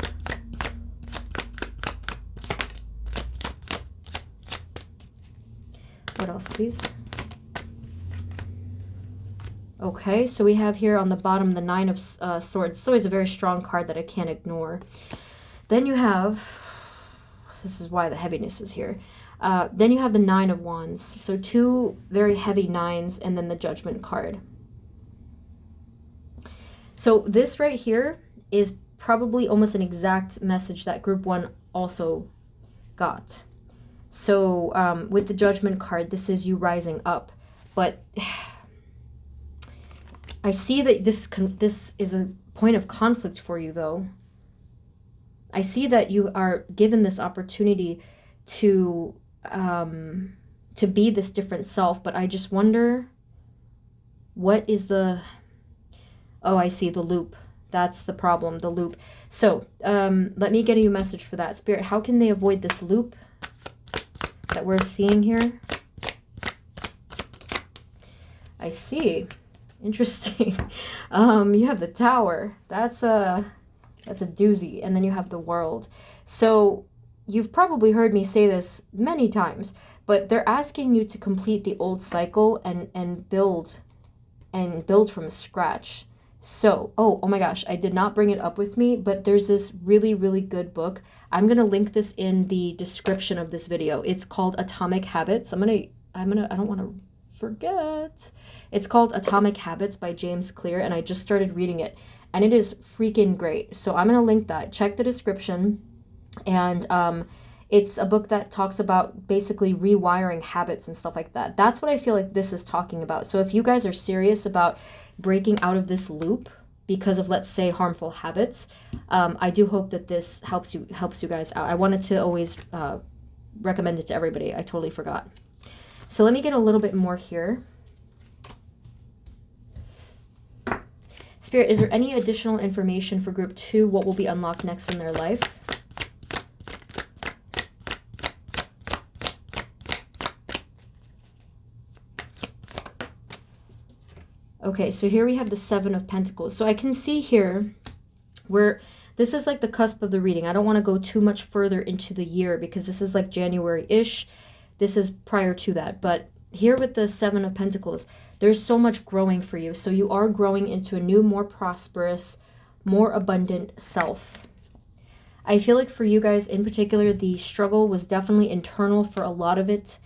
Speaker 1: What else, please? Okay, so we have here on the bottom the 9 of Swords. It's always a very strong card that I can't ignore. Then you have, this is why the heaviness is here. Then you have the 9 of Wands. So 2 very heavy 9s and then the Judgment card. So this right here is probably almost an exact message that group 1 also got. So with the Judgment card, this is you rising up. But I see that this is a point of conflict for you, though. I see that you are given this opportunity to be this different self, but I just wonder what is the, oh, I see the loop. That's the problem, the loop. So let me get you a message for that. Spirit, how can they avoid this loop that we're seeing here? I see. Interesting. You have the Tower. That's That's a doozy. And then you have the World. So you've probably heard me say this many times, but they're asking you to complete the old cycle and build from scratch. So, oh my gosh, I did not bring it up with me, but there's this really, really good book. I'm going to link this in the description of this video. It's called Atomic Habits. I don't want to forget. It's called Atomic Habits by James Clear, and I just started reading it, and it is freaking great. So I'm going to link that. Check the description. And it's a book that talks about basically rewiring habits and stuff like that. That's what I feel like this is talking about. So if you guys are serious about breaking out of this loop because of, let's say, harmful habits, I do hope that this helps you guys out. I wanted to always recommend it to everybody. I totally forgot. So let me get a little bit more here. Spirit, is there any additional information for group 2? What will be unlocked next in their life? Okay, so here we have the Seven of Pentacles. So I can see here where this is like the cusp of the reading. I don't want to go too much further into the year because this is like January-ish. This is prior to that. But here with the Seven of Pentacles, there's so much growing for you. So you are growing into a new, more prosperous, more abundant self. I feel like for you guys in particular, the struggle was definitely internal for a lot of it,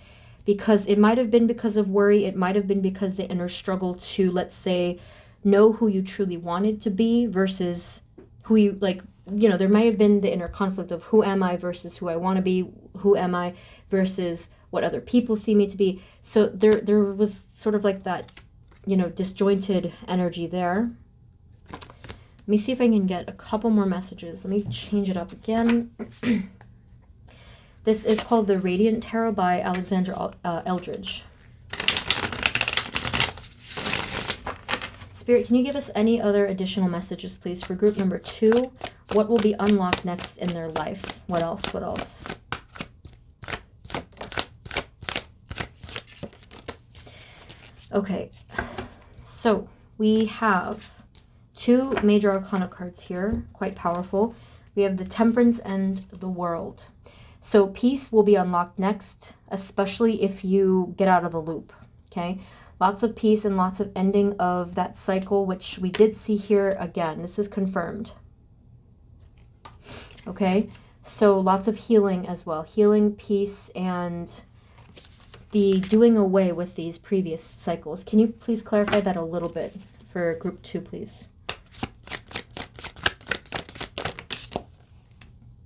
Speaker 1: because it might have been because of worry. It might have been because the inner struggle to, let's say, know who you truly wanted to be versus who you, like, you know, there might have been the inner conflict of who am I versus who I want to be, who am I versus what other people see me to be. So there was sort of like that, you know, disjointed energy there. Let me see if I can get a couple more messages. Let me change it up again. This is called the Radiant Tarot by Alexandra Eldridge. Spirit, can you give us any other additional messages, please, for group number 2? What will be unlocked next in their life? What else? What else? Okay, so we have 2 major arcana cards here, quite powerful. We have the Temperance and the World. So peace will be unlocked next, especially if you get out of the loop, okay? Lots of peace and lots of ending of that cycle, which we did see here again. This is confirmed, okay? So lots of healing as well. Healing, peace, and the doing away with these previous cycles. Can you please clarify that a little bit for group 2, please?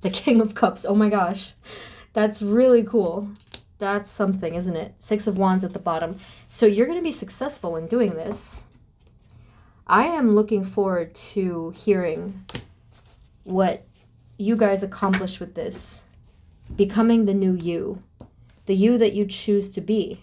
Speaker 1: The King of Cups. Oh my gosh. That's really cool. That's something, isn't it? 6 of Wands at the bottom. So you're going to be successful in doing this. I am looking forward to hearing what you guys accomplish with this. Becoming the new you. The you that you choose to be.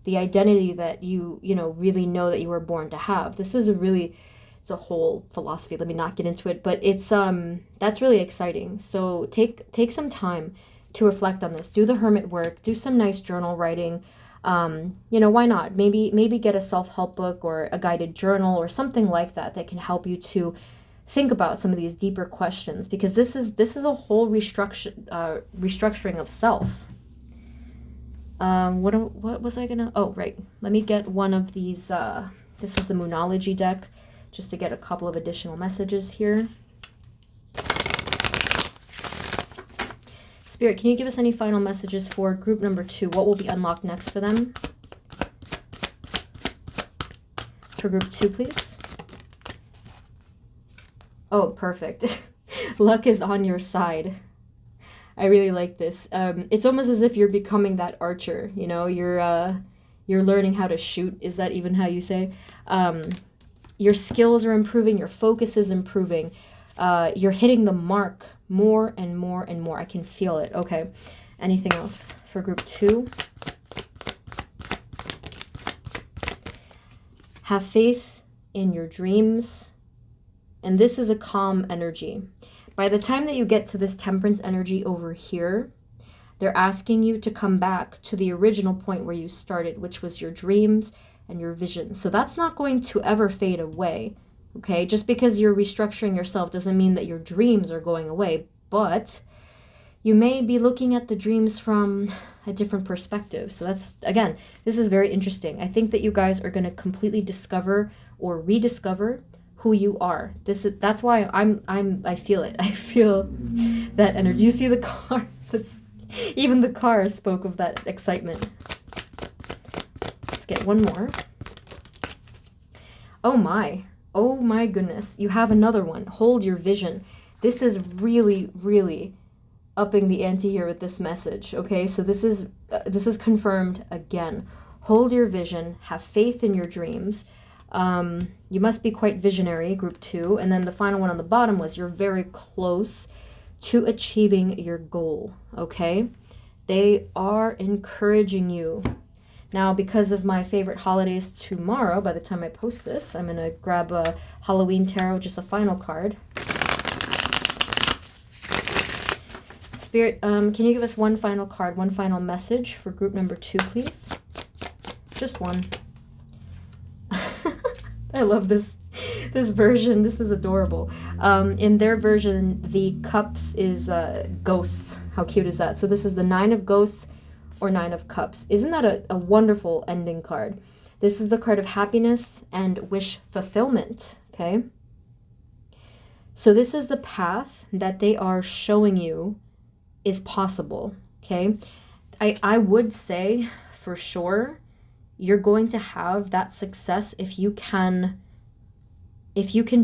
Speaker 1: The identity that you really know that you were born to have. This is it's a whole philosophy. Let me not get into it, but it's that's really exciting. So take some time to reflect on this. Do the hermit work. Do some nice journal writing. Why not? Maybe get a self-help book or a guided journal or something like that can help you to think about some of these deeper questions, because this is a whole restructuring of self. What was I gonna? Oh, right. Let me get one of these. This is the Moonology deck, just to get a couple of additional messages here. Spirit, can you give us any final messages for group number 2? What will be unlocked next for them? For group 2, please. Oh, perfect. Luck is on your side. I really like this. It's almost as if you're becoming that archer. You know, you're learning how to shoot. Is that even how you say? Your skills are improving. Your focus is improving. You're hitting the mark more and more and more. I can feel it. Okay. Anything else for group 2? Have faith in your dreams. And this is a calm energy. By the time that you get to this temperance energy over here, they're asking you to come back to the original point where you started, which was your dreams and your visions. So that's not going to ever fade away. Okay, just because you're restructuring yourself doesn't mean that your dreams are going away, but you may be looking at the dreams from a different perspective. So that's, again, this is very interesting. I think that you guys are going to completely discover or rediscover who you are. That's why I feel it. I feel that energy. You see the car? That's, even the car spoke of that excitement. Let's get one more. Oh my goodness. You have another one. Hold your vision. This is really, really upping the ante here with this message. Okay, so this is confirmed again. Hold your vision. Have faith in your dreams. You must be quite visionary, group 2. And then the final one on the bottom was you're very close to achieving your goal. Okay, they are encouraging you. Now, because of my favorite holidays tomorrow, by the time I post this, I'm going to grab a Halloween tarot, just a final card. Spirit, can you give us one final card, one final message for group number 2, please? Just one. I love this version. This is adorable. In their version, the cups is ghosts. How cute is that? So this is the 9 of ghosts or 9 of cups. Isn't that a wonderful ending card? This is the card of happiness and wish fulfillment, okay? So this is the path that they are showing you is possible, okay? I would say for sure you're going to have that success if you can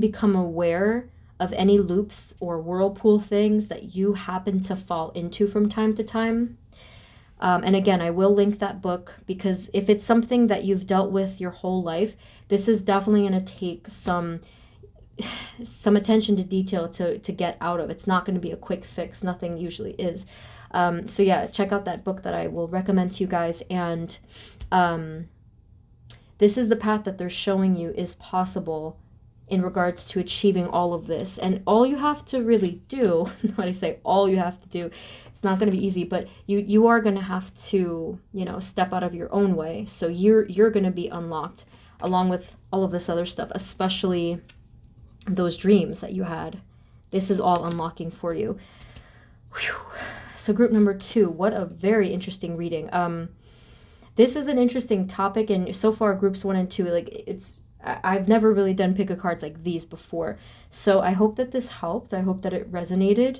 Speaker 1: become aware of any loops or whirlpool things that you happen to fall into from time to time. And again, I will link that book, because if it's something that you've dealt with your whole life, this is definitely going to take some attention to detail to get out of. It's not going to be a quick fix. Nothing usually is. So yeah, check out that book that I will recommend to you guys. And this is the path that they're showing you is possible in regards to achieving all of this. And all you have to really do, when I say all you have to do, it's not going to be easy, but you are going to have to, step out of your own way. So you're going to be unlocked along with all of this other stuff, especially those dreams that you had. This is all unlocking for you. Whew. So group number 2, what a very interesting reading. This is an interesting topic, and so far groups 1 and 2, I've never really done pick a cards like these before. So I hope that this helped. I hope that it resonated.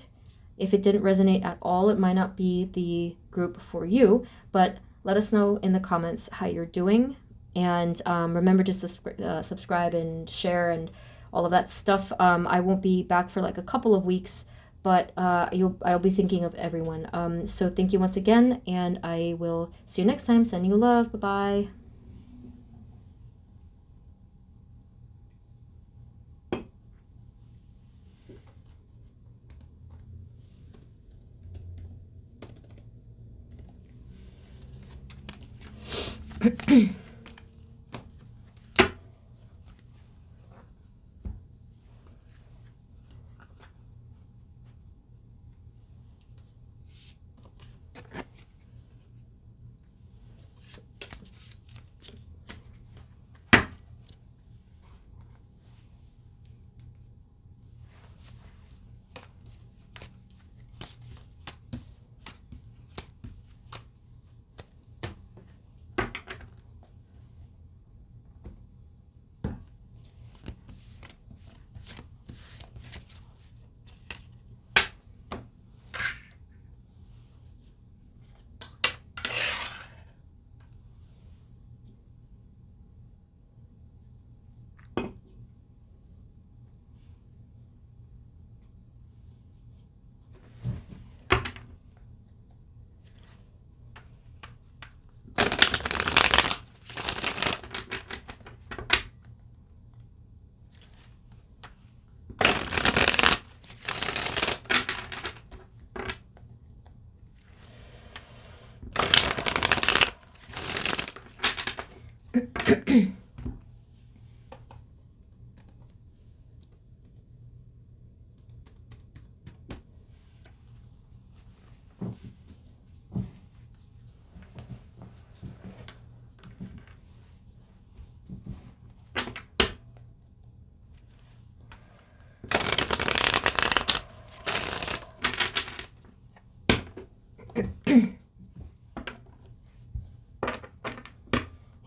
Speaker 1: If it didn't resonate at all, it might not be the group for you, but let us know in the comments how you're doing. And remember to subscribe and share and all of that stuff. I won't be back for like a couple of weeks, but I'll be thinking of everyone. So thank you once again, and I will see you next time. Sending you love. Bye-bye.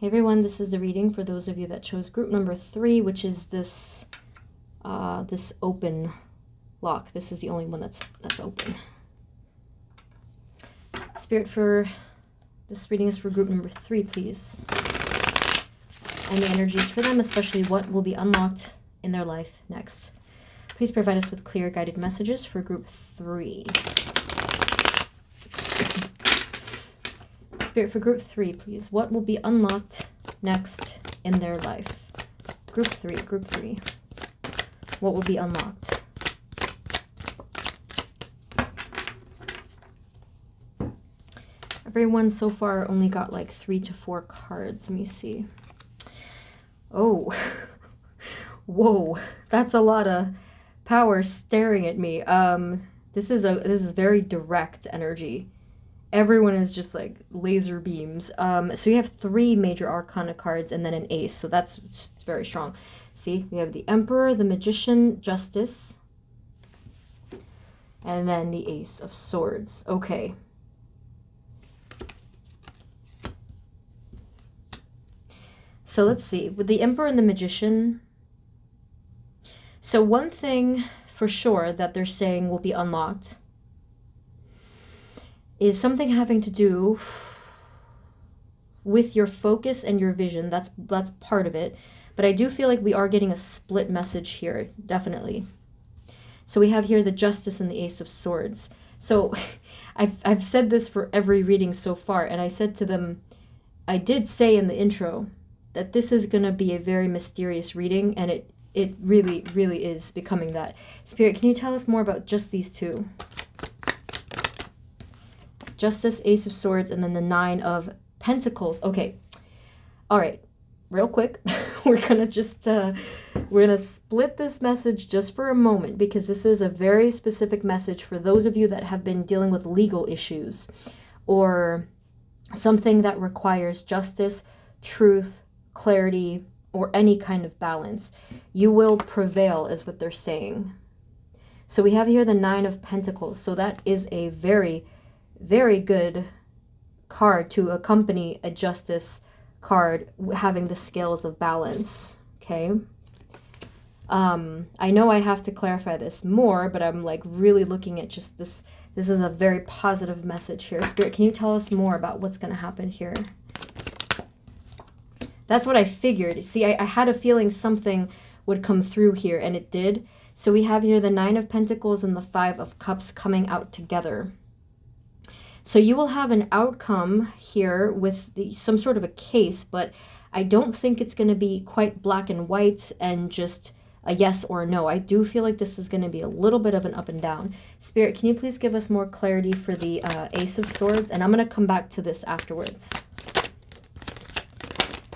Speaker 1: Hey everyone, this is the reading for those of you that chose group number 3, which is this this open lock. This is the only one that's open. Spirit, for this reading is for group number 3, please. And the energies for them, especially what will be unlocked in their life next. Please provide us with clear guided messages for group 3. Spirit, for group 3, please. What will be unlocked next in their life? Group 3, group 3. What will be unlocked? Everyone so far only got like 3 to 4 cards. Let me see. Oh, whoa, that's a lot of power staring at me. This is very direct energy. Everyone is just like laser beams. So you have 3 major arcana cards and then an ace. So that's very strong. See, we have the Emperor, the Magician, Justice, and then the Ace of Swords. Okay. So let's see. With the Emperor and the Magician, so one thing for sure that they're saying will be unlocked is something having to do with your focus and your vision. That's part of it. But I do feel like we are getting a split message here, definitely. So we have here the Justice and the Ace of Swords. So I've said this for every reading so far, and I said to them, I did say in the intro that this is going to be a very mysterious reading, and it really, really is becoming that. Spirit, can you tell us more about just these 2? Justice, Ace of Swords, and then the 9 of Pentacles. Okay. All right. Real quick. We're going to split this message just for a moment, because this is a very specific message for those of you that have been dealing with legal issues or something that requires justice, truth, clarity, or any kind of balance. You will prevail is what they're saying. So we have here the 9 of Pentacles. So that is a very, very good card to accompany a justice card having the scales of balance. Okay. I know I have to clarify this more, but I'm like really looking at just this. This is a very positive message here. Spirit, can you tell us more about what's going to happen here? That's what I figured. See, I had a feeling something would come through here, and it did. So we have here the 9 of Pentacles and the 5 of Cups coming out together. So you will have an outcome here with some sort of a case, but I don't think it's going to be quite black and white and just a yes or a no. I do feel like this is going to be a little bit of an up and down. Spirit, can you please give us more clarity for the Ace of Swords? And I'm going to come back to this afterwards.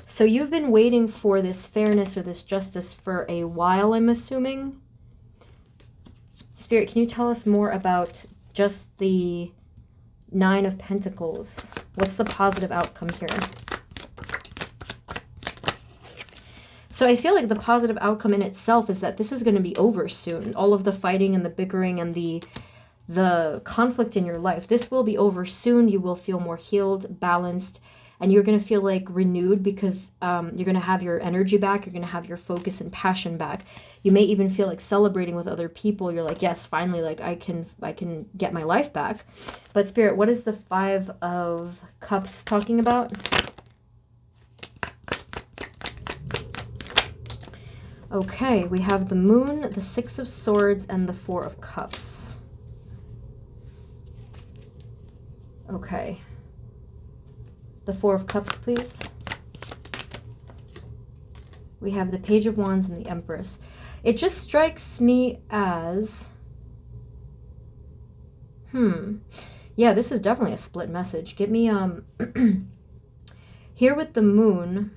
Speaker 1: So you've been waiting for this fairness or this justice for a while, I'm assuming. Spirit, can you tell us more about just the 9 of Pentacles? What's the positive outcome here? So I feel like the positive outcome in itself is that this is going to be over soon. All of the fighting and the bickering and the conflict in your life. This will be over soon. You will feel more healed, balanced, and you're going to feel like renewed because you're going to have your energy back. You're going to have your focus and passion back. You may even feel like celebrating with other people. You're like, yes, finally, like I can get my life back. But Spirit, what is the 5 of Cups talking about? Okay, we have the Moon, the 6 of Swords, and the 4 of Cups. Okay. The 4 of Cups, please. We have the Page of Wands and the Empress. It just strikes me as... Yeah, this is definitely a split message. Give me, here with the Moon,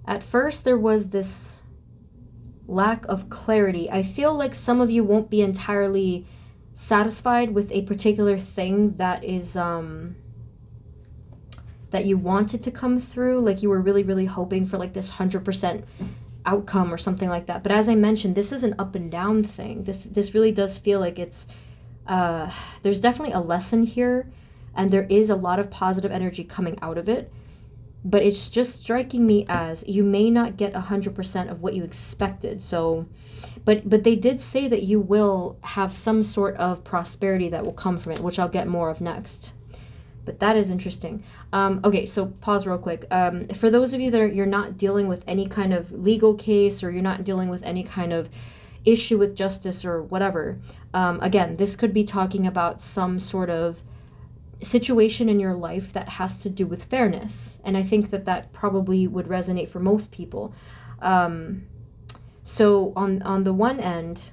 Speaker 1: at first there was this lack of clarity. I feel like some of you won't be entirely satisfied with a particular thing that is, that you wanted to come through. Like you were really, really hoping for like this 100% outcome or something like that. But as I mentioned, this is an up and down thing. This really does feel like it's, there's definitely a lesson here, and there is a lot of positive energy coming out of it. but it's just striking me as you may not get 100% of what you expected. So, but they did say that you will have some sort of prosperity that will come from it, which I'll get more of next. But that is interesting. Okay, so pause real quick. For those of you that you're not dealing with any kind of legal case, or you're not dealing with any kind of issue with justice or whatever, again, this could be talking about some sort of situation in your life that has to do with fairness. And I think that that probably would resonate for most people. So on the one end,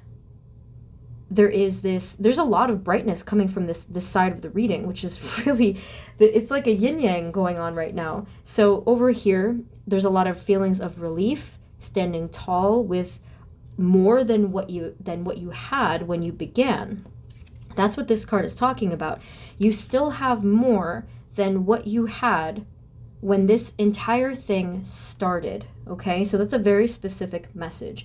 Speaker 1: there's a lot of brightness coming from this side of the reading, which is really, it's like a yin yang going on right now. So over here, there's a lot of feelings of relief, standing tall with more than what you had when you began. That's what this card is talking about. You still have more than what you had when this entire thing started, okay? So that's a very specific message.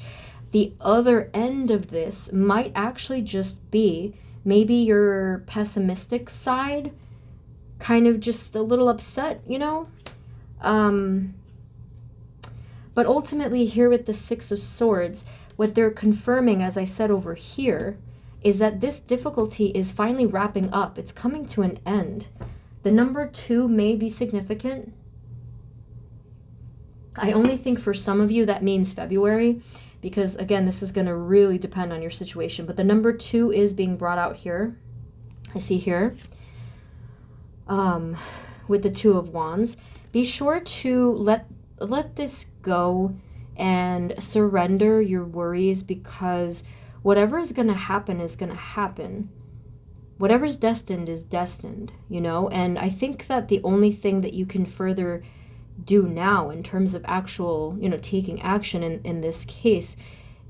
Speaker 1: The other end of this might actually just be maybe your pessimistic side, kind of just a little upset, you know? But ultimately here with the Six of Swords, what they're confirming, as I said over here, is that this difficulty is finally wrapping up. It's coming to an end. The number 2 may be significant. I only think for some of you that means February, because again, this is going to really depend on your situation. But the number 2 is being brought out here. I see here with the Two of Wands. Be sure to let this go and surrender your worries, because whatever is going to happen is going to happen. Whatever's destined is destined, you know? And I think that the only thing that you can further do now in terms of actual, you know, taking action in this case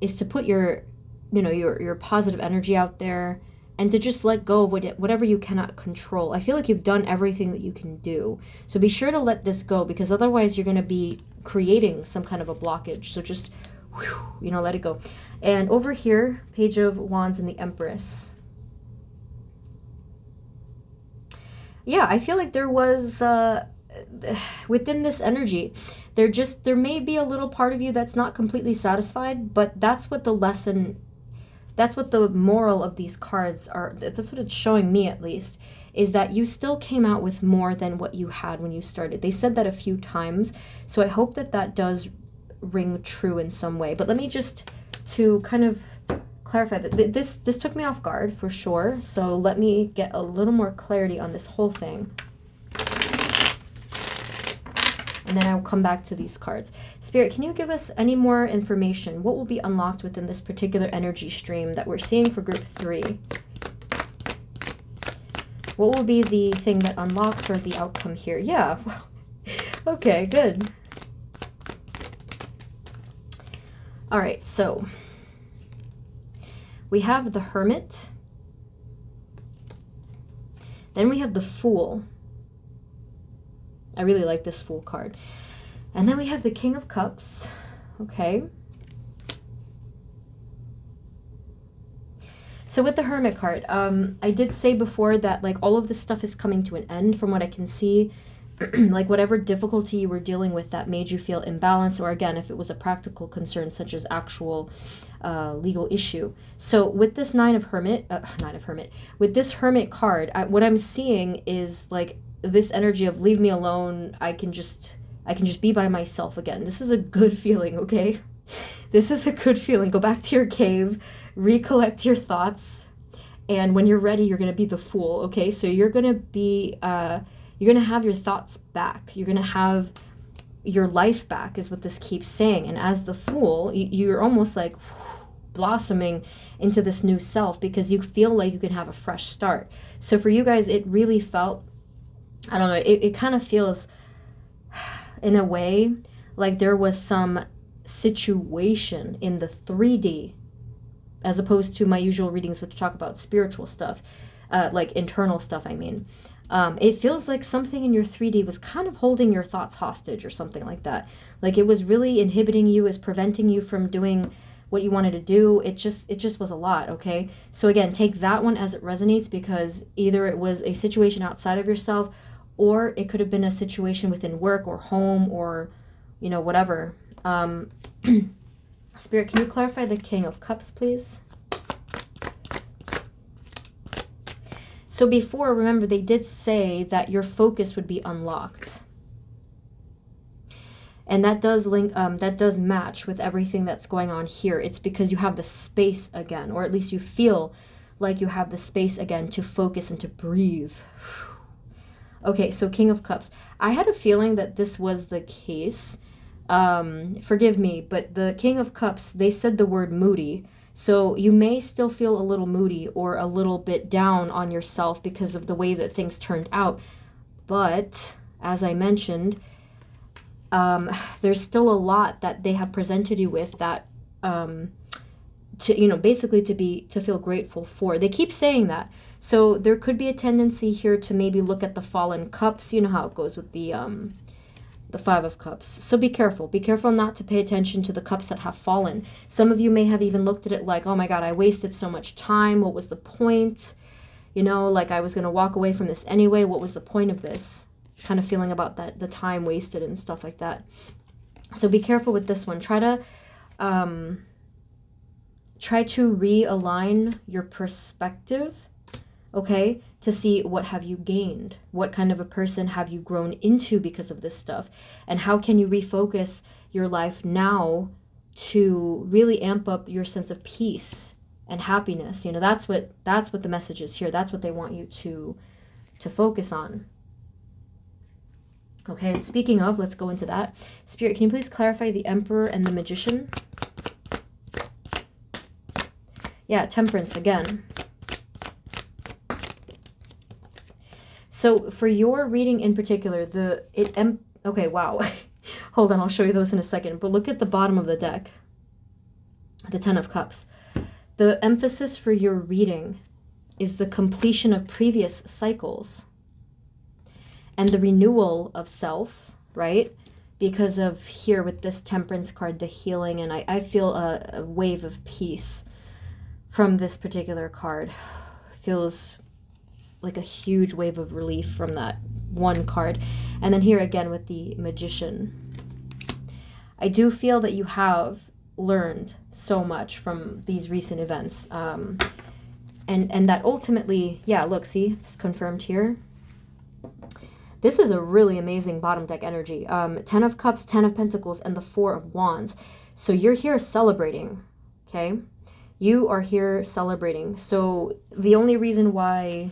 Speaker 1: is to put your, you know, your positive energy out there and to just let go of whatever you cannot control. I feel like you've done everything that you can do. So be sure to let this go, because otherwise you're going to be creating some kind of a blockage. So just, you know, let it go. And over here, Page of Wands and the Empress. Yeah, I feel like there was, within this energy, there may be a little part of you that's not completely satisfied, but that's what the lesson, that's what the moral of these cards are. That's what it's showing me, at least, is that you still came out with more than what you had when you started. They said that a few times, so I hope that that does ring true in some way. But let me just, to kind of clarify that this took me off guard for sure, so let me get a little more clarity on this whole thing, and then I'll come back to these cards. Spirit, can you give us any more information? What will be unlocked within this particular energy stream that we're seeing for group 3? What will be the thing that unlocks, or the outcome here? Yeah, okay, good. All right, so we have the Hermit. Then we have the Fool. I really like this Fool card. And then we have the King of Cups. Okay. So with the Hermit card, I did say before that like all of this stuff is coming to an end from what I can see. Like whatever difficulty you were dealing with that made you feel imbalanced, or again, if it was a practical concern such as actual legal issue. So with this Nine of Hermit, with this Hermit card, what I'm seeing is like this energy of leave me alone. I can just be by myself again. This is a good feeling, okay? This is a good feeling. Go back to your cave, recollect your thoughts, and when you're ready, you're gonna be the Fool, okay? So you're gonna be you're going to have your thoughts back. You're going to have your life back, is what this keeps saying. And as the Fool, you're almost like blossoming into this new self, because you feel like you can have a fresh start. So for you guys, it really felt, I don't know, it kind of feels in a way like there was some situation in the 3D, as opposed to my usual readings which talk about spiritual stuff, like internal stuff, I mean. It feels like something in your 3D was kind of holding your thoughts hostage or something like that. Like it was really inhibiting you, is preventing you from doing what you wanted to do. It just was a lot, okay? So again, take that one as it resonates, because either it was a situation outside of yourself, or it could have been a situation within work or home or, you know, whatever. Spirit, can you clarify the King of Cups, please? So before, remember, they did say that your focus would be unlocked. And that does link, that does match with everything that's going on here. It's because you have the space again, or at least you feel like you have the space again to focus and to breathe. Okay, so King of Cups. I had a feeling that this was the case. Forgive me, but the King of Cups, they said the word moody. So you may still feel a little moody or a little bit down on yourself because of the way that things turned out. But as I mentioned, there's still a lot that they have presented you with that, to, you know, basically to feel grateful for. They keep saying that. So there could be a tendency here to maybe look at the fallen cups. You know how it goes with the Five of Cups. So be careful. Be careful not to pay attention to the cups that have fallen. Some of you may have even looked at it like, oh my God, I wasted so much time. What was the point? You know, like I was going to walk away from this anyway. What was the point of this? Kind of feeling about that, the time wasted and stuff like that. So be careful with this one. Try to realign your perspective, okay, to see what have you gained, what kind of a person have you grown into because of this stuff, and how can you refocus your life now to really amp up your sense of peace and happiness. You know, that's what the message is here. That's what they want you to focus on. Okay, and speaking of, let's go into that. Spirit, can you please clarify the Emperor and the Magician? Yeah, Temperance again. So for your reading in particular, okay, wow. Hold on, I'll show you those in a second. But look at the bottom of the deck, the Ten of Cups. The emphasis for your reading is the completion of previous cycles and the renewal of self, right? Because of here with this Temperance card, the healing, and I feel a wave of peace from this particular card. Feels like a huge wave of relief from that one card. And then here again with the Magician. I do feel that you have learned so much from these recent events. And that ultimately, yeah, look, see, it's confirmed here. This is a really amazing bottom deck energy. 10 of Cups, 10 of Pentacles, and the 4 of Wands. So you're here celebrating, okay? You are here celebrating. So the only reason why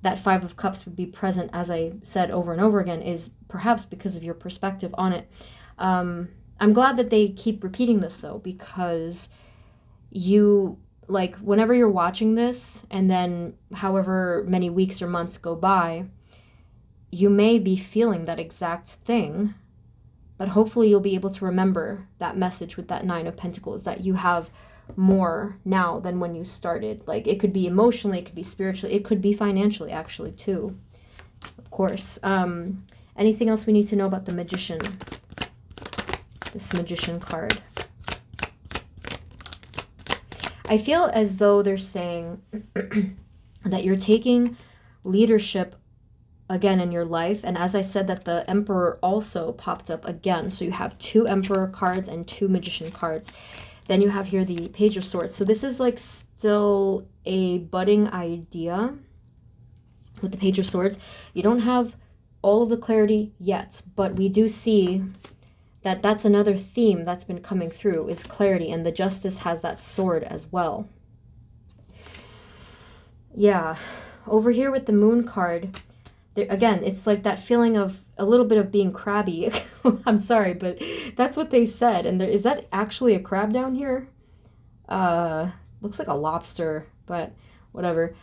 Speaker 1: that 5 of Cups would be present, as I said over and over again, is perhaps because of your perspective on it. I'm glad that they keep repeating this, though, because you, like, whenever you're watching this, and then however many weeks or months go by, you may be feeling that exact thing, but hopefully you'll be able to remember that message with that 9 of Pentacles, that you have more now than when you started. Like, it could be emotionally, it could be spiritually, it could be financially, actually, too, of course. Anything else we need to know about the Magician? This Magician card. I feel as though they're saying that you're taking leadership again in your life, and as I said, that the Emperor also popped up again. So you have 2 Emperor cards and 2 Magician cards. Then you have here the Page of Swords. So this is like still a budding idea with the Page of Swords. You don't have all of the clarity yet, but we do see that that's another theme that's been coming through, is clarity, and the Justice has that sword as well. Yeah, over here with the Moon card, there, again, it's like that feeling of a little bit of being crabby. I'm sorry, but that's what they said. And is that actually a crab down here? Looks like a lobster, but whatever.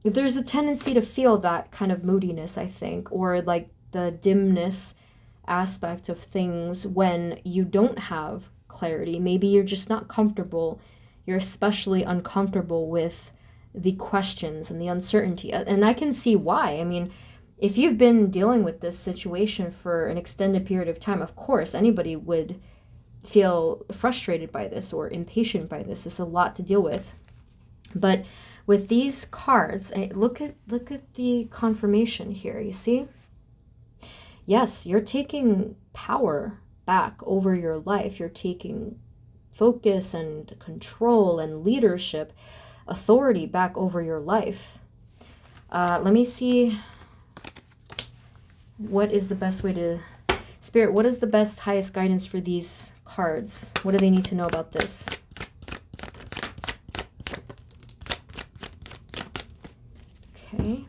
Speaker 1: There's a tendency to feel that kind of moodiness, I think, or like the dimness aspect of things when you don't have clarity. Maybe you're just not comfortable. You're especially uncomfortable with the questions and the uncertainty. And I can see why. I mean, if you've been dealing with this situation for an extended period of time, of course, anybody would feel frustrated by this or impatient by this. It's a lot to deal with. But with these cards, look at the confirmation here. You see? Yes, you're taking power back over your life. You're taking focus and control and leadership, authority back over your life. Let me see. What is the best way to... Spirit, what is the best, highest guidance for these cards? What do they need to know about this? Okay.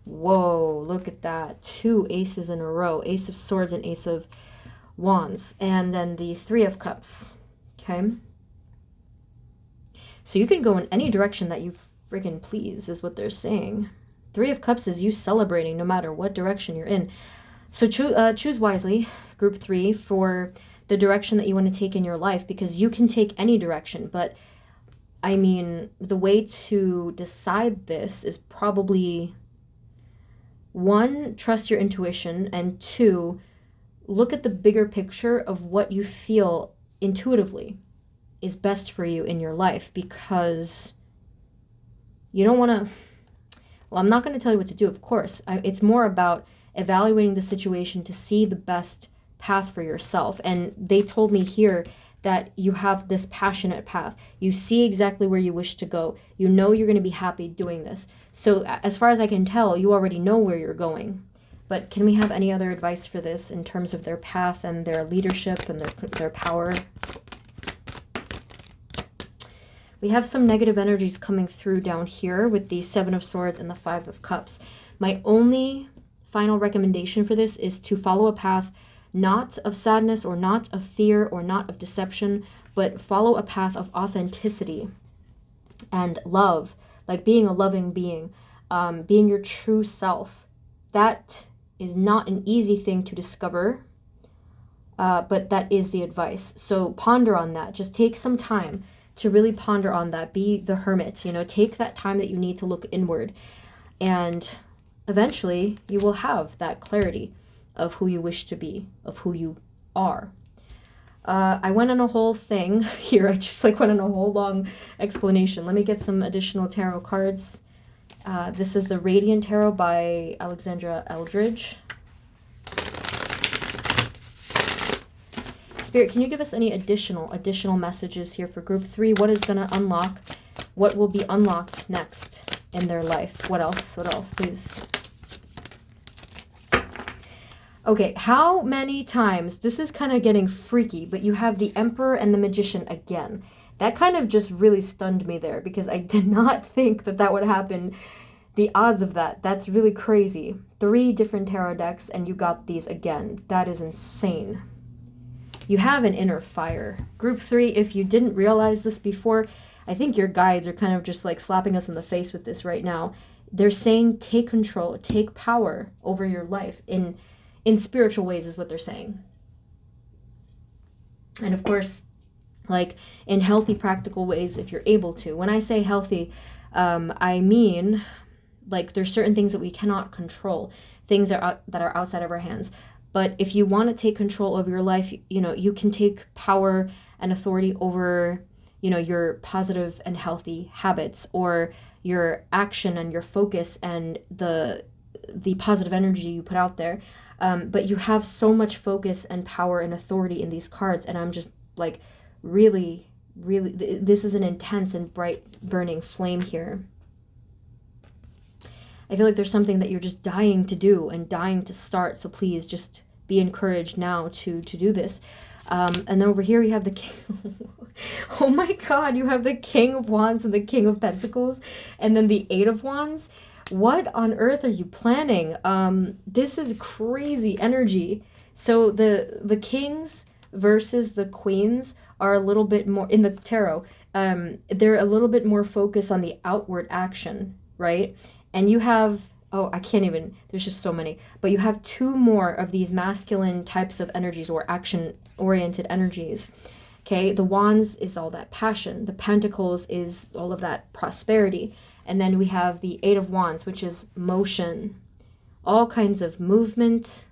Speaker 1: Whoa, look at that. 2 aces in a row. Ace of Swords and Ace of Wands. And then the 3 of Cups. Okay. So you can go in any direction that you freaking please, is what they're saying. 3 of Cups is you celebrating no matter what direction you're in. So choose wisely, group 3, for the direction that you want to take in your life, because you can take any direction. But, I mean, the way to decide this is probably, 1, trust your intuition, and 2, look at the bigger picture of what you feel intuitively is best for you in your life, because you don't want to... Well, I'm not going to tell you what to do, of course. It's more about evaluating the situation to see the best path for yourself. And they told me here that you have this passionate path. You see exactly where you wish to go. You know you're going to be happy doing this. So as far as I can tell, you already know where you're going. But can we have any other advice for this in terms of their path and their leadership and their power? We have some negative energies coming through down here with the 7 of Swords and the 5 of Cups. My only final recommendation for this is to follow a path not of sadness or not of fear or not of deception, but follow a path of authenticity and love, like being a loving being, being your true self. That is not an easy thing to discover, but that is the advice. So ponder on that. Just take some time to really ponder on that. Be the hermit, you know, take that time that you need to look inward, and eventually you will have that clarity of who you wish to be, of who you are. I went on a whole thing here. I just went on a whole long explanation. Let me get some additional tarot cards. This is the Radiant Tarot by Alexandra Eldridge. Spirit, can you give us any additional messages here for group 3? What is going to unlock? What will be unlocked next in their life? What else? What else, please? Okay, how many times? This is kind of getting freaky, but you have the Emperor and the Magician again. That kind of just really stunned me there, because I did not think that that would happen. The odds of that, that's really crazy. 3 different tarot decks, and you got these again. That is insane. You have an inner fire. Group 3, if you didn't realize this before, I think your guides are kind of just like slapping us in the face with this right now. They're saying take control, take power over your life in spiritual ways is what they're saying. And of course, like in healthy, practical ways if you're able to. When I say healthy, I mean like there's certain things that we cannot control, things that are outside of our hands. But if you want to take control of your life, you know, you can take power and authority over, you know, your positive and healthy habits, or your action and your focus and the positive energy you put out there. But you have so much focus and power and authority in these cards. And I'm just like, really, this is an intense and bright burning flame here. I feel like there's something that you're just dying to do and dying to start. So please just be encouraged now to do this. And over here you have the king. Oh my God, you have the King of Wands and the King of Pentacles, and then the 8 of Wands. What on earth are you planning? This is crazy energy. So the kings versus the queens are a little bit more in the tarot. They're a little bit more focused on the outward action, right? And you have, oh, I can't even, there's just so many. But you have 2 more of these masculine types of energies, or action-oriented energies. Okay, the Wands is all that passion. The Pentacles is all of that prosperity. And then we have the 8 of Wands, which is motion. All kinds of movement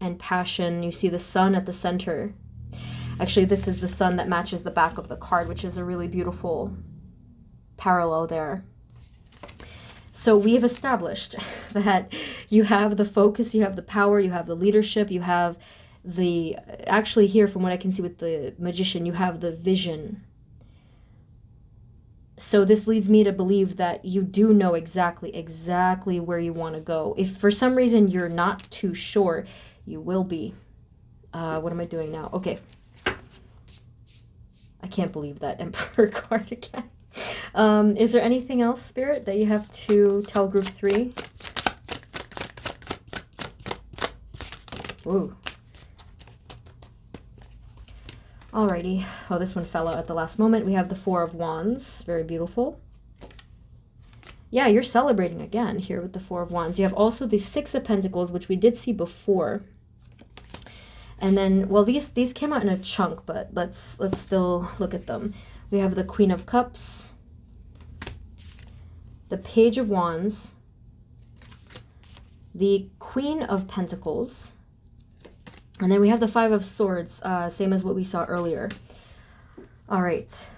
Speaker 1: and passion. You see the sun at the center. Actually, this is the sun that matches the back of the card, which is a really beautiful parallel there. So we have established that you have the focus, you have the power, you have the leadership, you have the, actually here from what I can see with the Magician, you have the vision. So this leads me to believe that you do know exactly where you want to go. If for some reason you're not too sure, you will be. What am I doing now? Okay. I can't believe that Emperor card again. Is there anything else, Spirit, that you have to tell group 3? Ooh. Alrighty. Oh, this one fell out at the last moment. We have the 4 of Wands. Very beautiful. Yeah, you're celebrating again here with the 4 of Wands. You have also the 6 of Pentacles, which we did see before. And then, well, these came out in a chunk, but let's still look at them. We have the Queen of Cups, the Page of Wands, the Queen of Pentacles, and then we have the 5 of Swords, same as what we saw earlier. All right,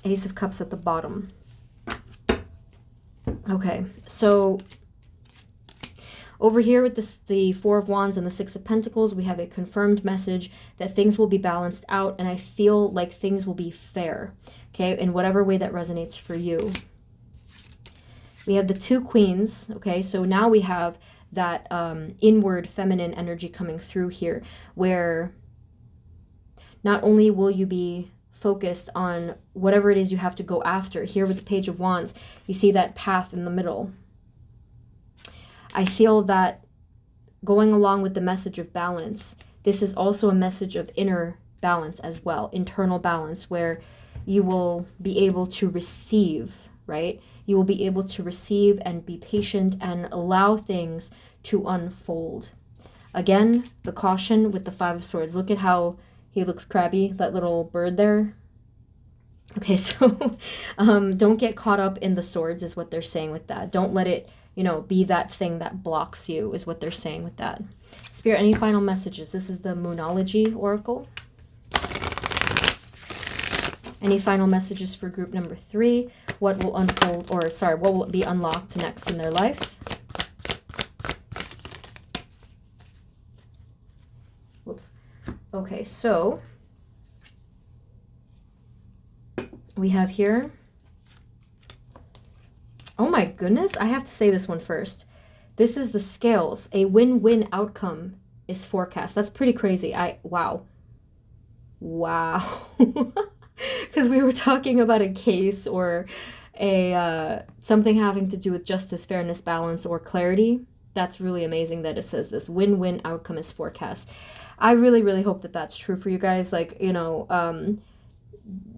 Speaker 1: Ace of Cups at the bottom. Okay, so over here with this, the 4 of Wands and the 6 of Pentacles, we have a confirmed message that things will be balanced out, and I feel like things will be fair, okay, in whatever way that resonates for you. We have the 2 Queens, okay, so now we have that inward feminine energy coming through here, where not only will you be focused on whatever it is you have to go after. Here with the Page of Wands, you see that path in the middle. I feel that going along with the message of balance, this is also a message of inner balance as well, internal balance, where you will be able to receive, right? You will be able to receive and be patient and allow things to unfold. Again, the caution with the 5 of Swords. Look at how he looks crabby, that little bird there. Okay, so don't get caught up in the swords is what they're saying with that. Don't let it, you know, be that thing that blocks you is what they're saying with that. Spirit, any final messages? This is the Moonology Oracle. Any final messages for group number 3? What will unfold, or sorry, what will be unlocked next in their life? Whoops. Okay, so we have here, oh my goodness, I have to say this one first. This is the Scales. A win-win outcome is forecast. That's pretty crazy. Wow. Because we were talking about a case or a something having to do with justice, fairness, balance, or clarity. That's really amazing that it says this win-win outcome is forecast. I really hope that that's true for you guys. Like, you know,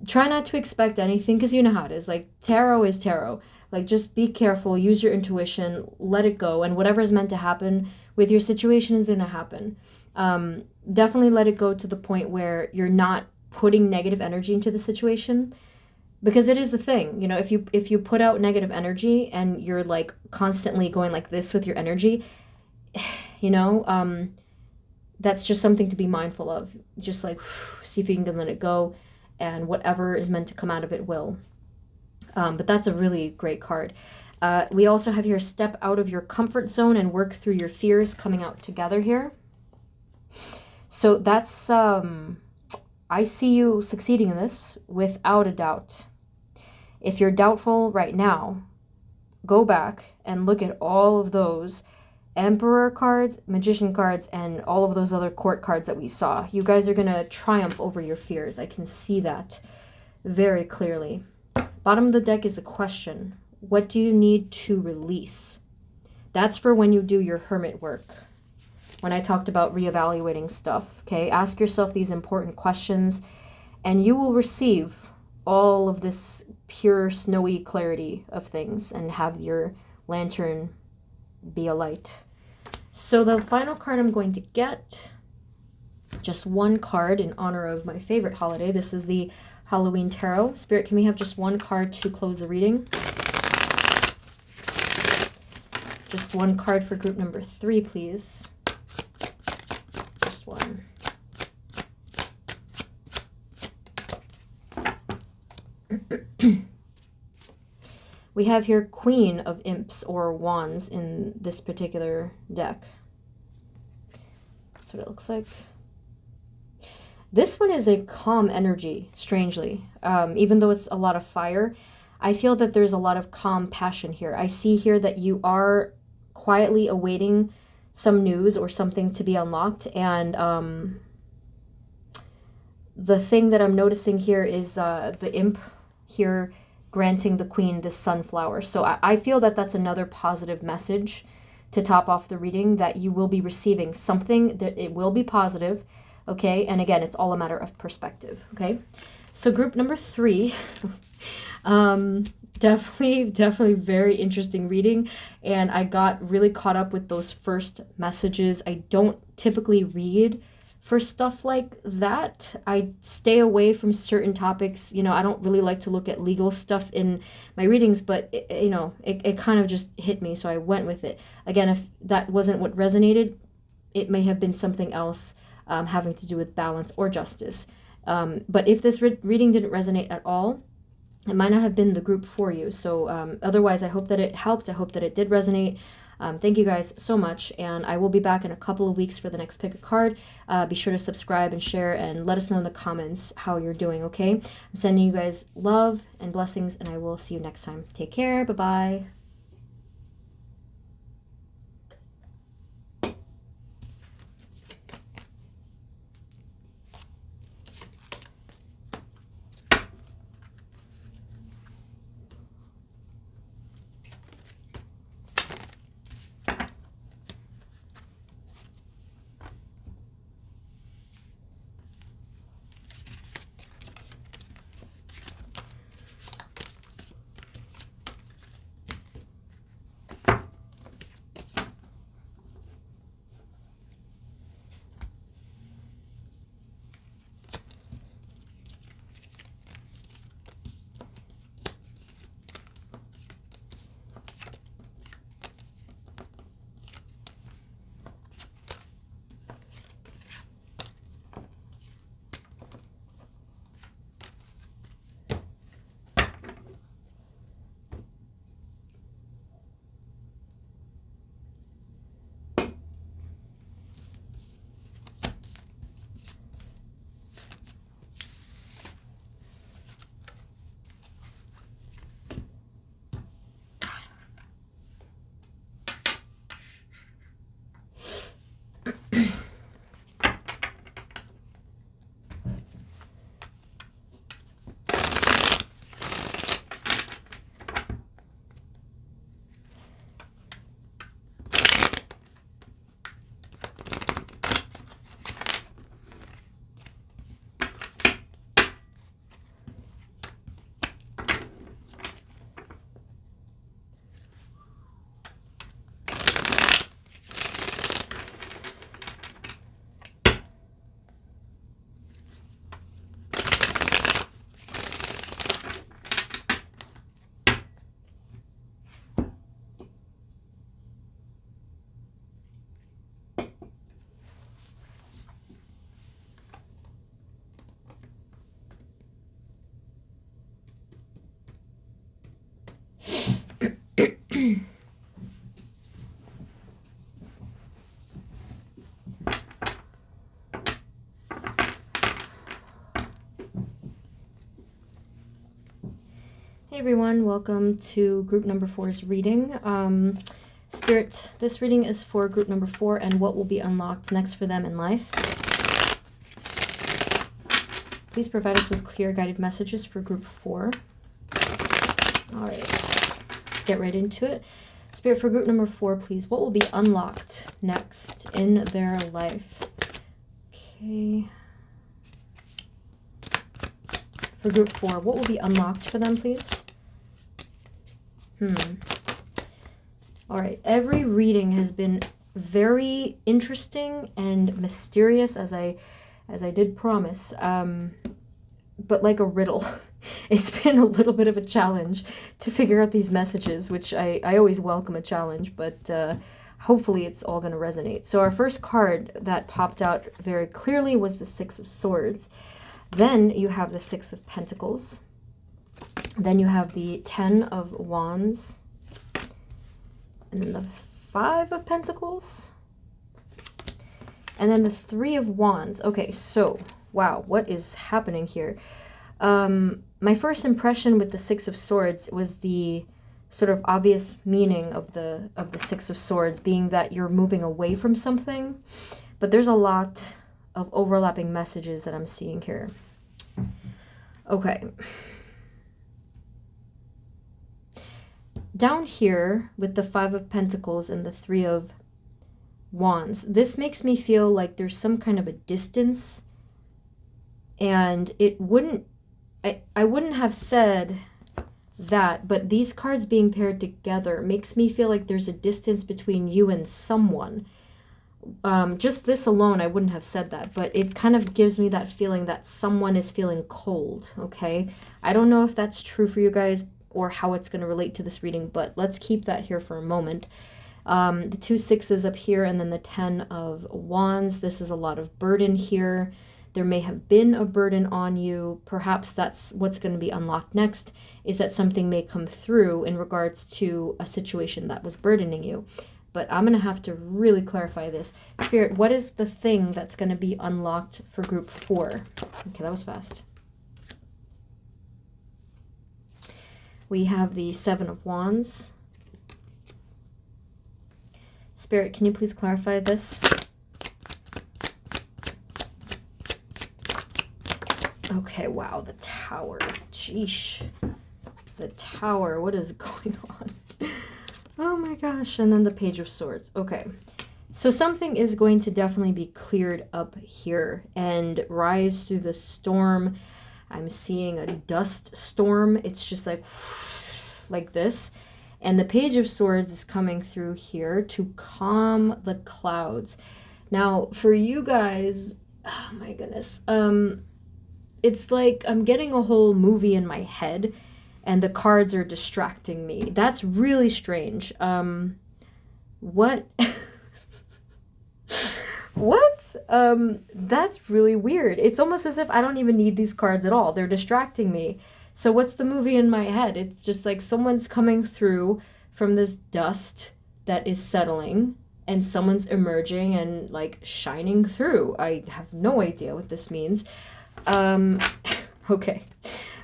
Speaker 1: try not to expect anything, because you know how it is. Like, tarot is tarot. Like, just be careful, use your intuition, let it go, and whatever is meant to happen with your situation is going to happen. Definitely let it go to the point where you're not putting negative energy into the situation, because it is a thing. You know, if you put out negative energy and you're like constantly going like this with your energy, you know, that's just something to be mindful of. Just like see if you can let it go, and whatever is meant to come out of it will. But that's a really great card. We also have here, step out of your comfort zone and work through your fears, coming out together here. So that's, I see you succeeding in this without a doubt. If you're doubtful right now, go back and look at all of those Emperor cards, Magician cards, and all of those other court cards that we saw. You guys are going to triumph over your fears. I can see that very clearly. Bottom of the deck is a question. What do you need to release? That's for when you do your hermit work. When I talked about reevaluating stuff, okay? Ask yourself these important questions, and you will receive all of this pure, snowy clarity of things and have your lantern be a light. So the final card I'm going to get, just one card in honor of my favorite holiday. This is the Halloween Tarot. Spirit, can we have just one card to close the reading? Just one card for group number 3, please. Just one. We have here Queen of Imps or Wands in this particular deck. That's what it looks like. This one is a calm energy, strangely. Even though it's a lot of fire, I feel that there's a lot of calm passion here. I see here that you are quietly awaiting some news or something to be unlocked. And the thing that I'm noticing here is the imp here granting the queen this sunflower. So I feel that that's another positive message to top off the reading, that you will be receiving something, that it will be positive. Okay, and again, it's all a matter of perspective. Okay, so group number 3, definitely very interesting reading, and I got really caught up with those first messages. I don't typically read for stuff like that. I stay away from certain topics. You know, I don't really like to look at legal stuff in my readings, but it kind of just hit me, so I went with it. Again, if that wasn't what resonated, it may have been something else. Having to do with balance or justice. But if this reading didn't resonate at all, it might not have been the group for you. So otherwise, I hope that it helped. I hope that it did resonate. Thank you guys so much, and I will be back in a couple of weeks for the next pick a card. Be sure to subscribe and share, and let us know in the comments how you're doing, okay? I'm sending you guys love and blessings, and I will see you next time. Take care. Bye-bye. Hey everyone, welcome to group number 4's reading. Spirit, this reading is for group number 4 and what will be unlocked next for them in life. Please provide us with clear guided messages for group 4. All right, let's get right into it. Spirit, for group number 4, please, what will be unlocked next in their life? Okay. For group 4, what will be unlocked for them, please? All right, every reading has been very interesting and mysterious, as I did promise, but like a riddle. It's been a little bit of a challenge to figure out these messages, which I always welcome a challenge, but hopefully it's all going to resonate. So our first card that popped out very clearly was the 6 of Swords. Then you have the 6 of Pentacles. Then you have the 10 of Wands. And then the 5 of Pentacles. And then the 3 of Wands. Okay, so, wow, what is happening here? My first impression with the 6 of Swords was the sort of obvious meaning of the 6 of Swords being that you're moving away from something. But there's a lot of overlapping messages that I'm seeing here. Okay. Down here with the 5 of Pentacles and the 3 of Wands, this makes me feel like there's some kind of a distance, and it wouldn't, I wouldn't have said that, but these cards being paired together makes me feel like there's a distance between you and someone. Just this alone, I wouldn't have said that, but it kind of gives me that feeling that someone is feeling cold, okay? I don't know if that's true for you guys or how it's going to relate to this reading, but let's keep that here for a moment. The 2 6s up here and then the 10 of Wands. This is a lot of burden here. There may have been a burden on you. Perhaps that's what's going to be unlocked next, is that something may come through in regards to a situation that was burdening you. But I'm going to have to really clarify this. Spirit, what is the thing that's going to be unlocked for group 4? Okay, that was fast. We have the 7 of Wands. Spirit, can you please clarify this? Okay, wow, the Tower. Sheesh. The Tower, what is going on? Oh my gosh, and then the Page of Swords. Okay, so something is going to definitely be cleared up here and rise through the storm. I'm seeing a dust storm. It's just like this. And the Page of Swords is coming through here to calm the clouds. Now, for you guys, oh my goodness, it's like I'm getting a whole movie in my head and the cards are distracting me. That's really strange. What? What? That's really weird. It's almost as if I don't even need these cards at all. They're distracting me. So what's the movie in my head? It's just like someone's coming through from this dust that is settling and someone's emerging and like shining through. I have no idea what this means. Okay,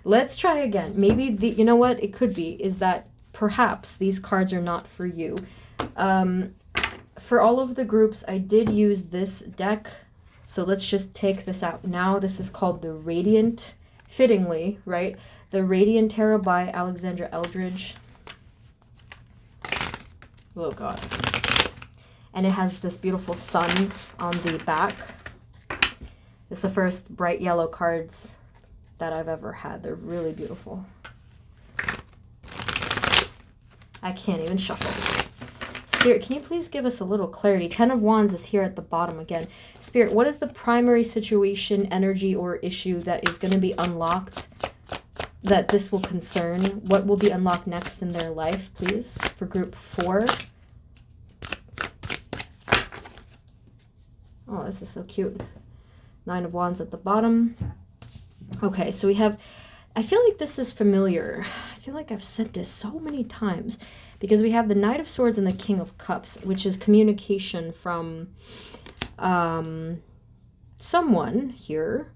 Speaker 1: let's try again. Maybe you know what it could be is that perhaps these cards are not for you. For all of the groups, I did use this deck. So let's just take this out now. This is called the Radiant, fittingly, right? The Radiant Tarot by Alexandra Eldridge. Oh God. And it has this beautiful sun on the back. It's the first bright yellow cards that I've ever had. They're really beautiful. I can't even shuffle. Spirit, can you please give us a little clarity? 10 of Wands is here at the bottom again. Spirit, what is the primary situation, energy, or issue that is going to be unlocked that this will concern? What will be unlocked next in their life, please, for group 4? Oh, this is so cute. 9 of Wands at the bottom. Okay, so we have, I feel like this is familiar. I feel like I've said this so many times because we have the Knight of Swords and the King of Cups, which is communication from someone here.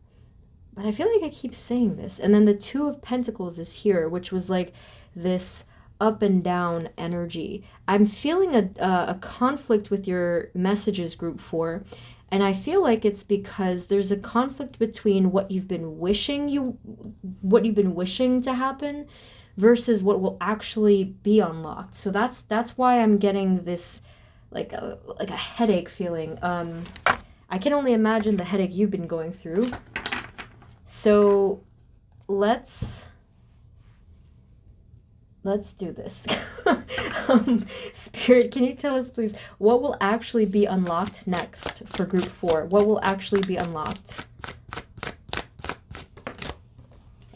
Speaker 1: But I feel like I keep saying this. And then the 2 of Pentacles is here, which was like this up and down energy. I'm feeling a conflict with your messages, group 4. And I feel like it's because there's a conflict between what you've been wishing to happen versus what will actually be unlocked. So that's why I'm getting this like a headache feeling. I can only imagine the headache you've been going through. So let's do this. Spirit, can you tell us, please, what will actually be unlocked next for group 4? What will actually be unlocked?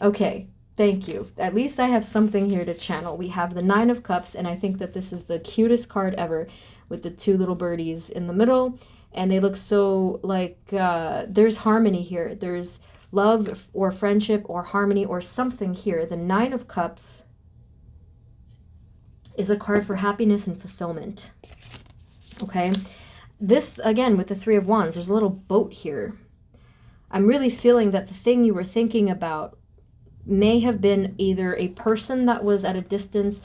Speaker 1: Okay, thank you. At least I have something here to channel. We have the 9 of Cups, and I think that this is the cutest card ever with the 2 little birdies in the middle. And they look so like there's harmony here. There's love or friendship or harmony or something here. The Nine of Cups is a card for happiness and fulfillment. Okay, this again with the Three of Wands, there's a little boat here. I'm really feeling that the thing you were thinking about may have been either a person that was at a distance,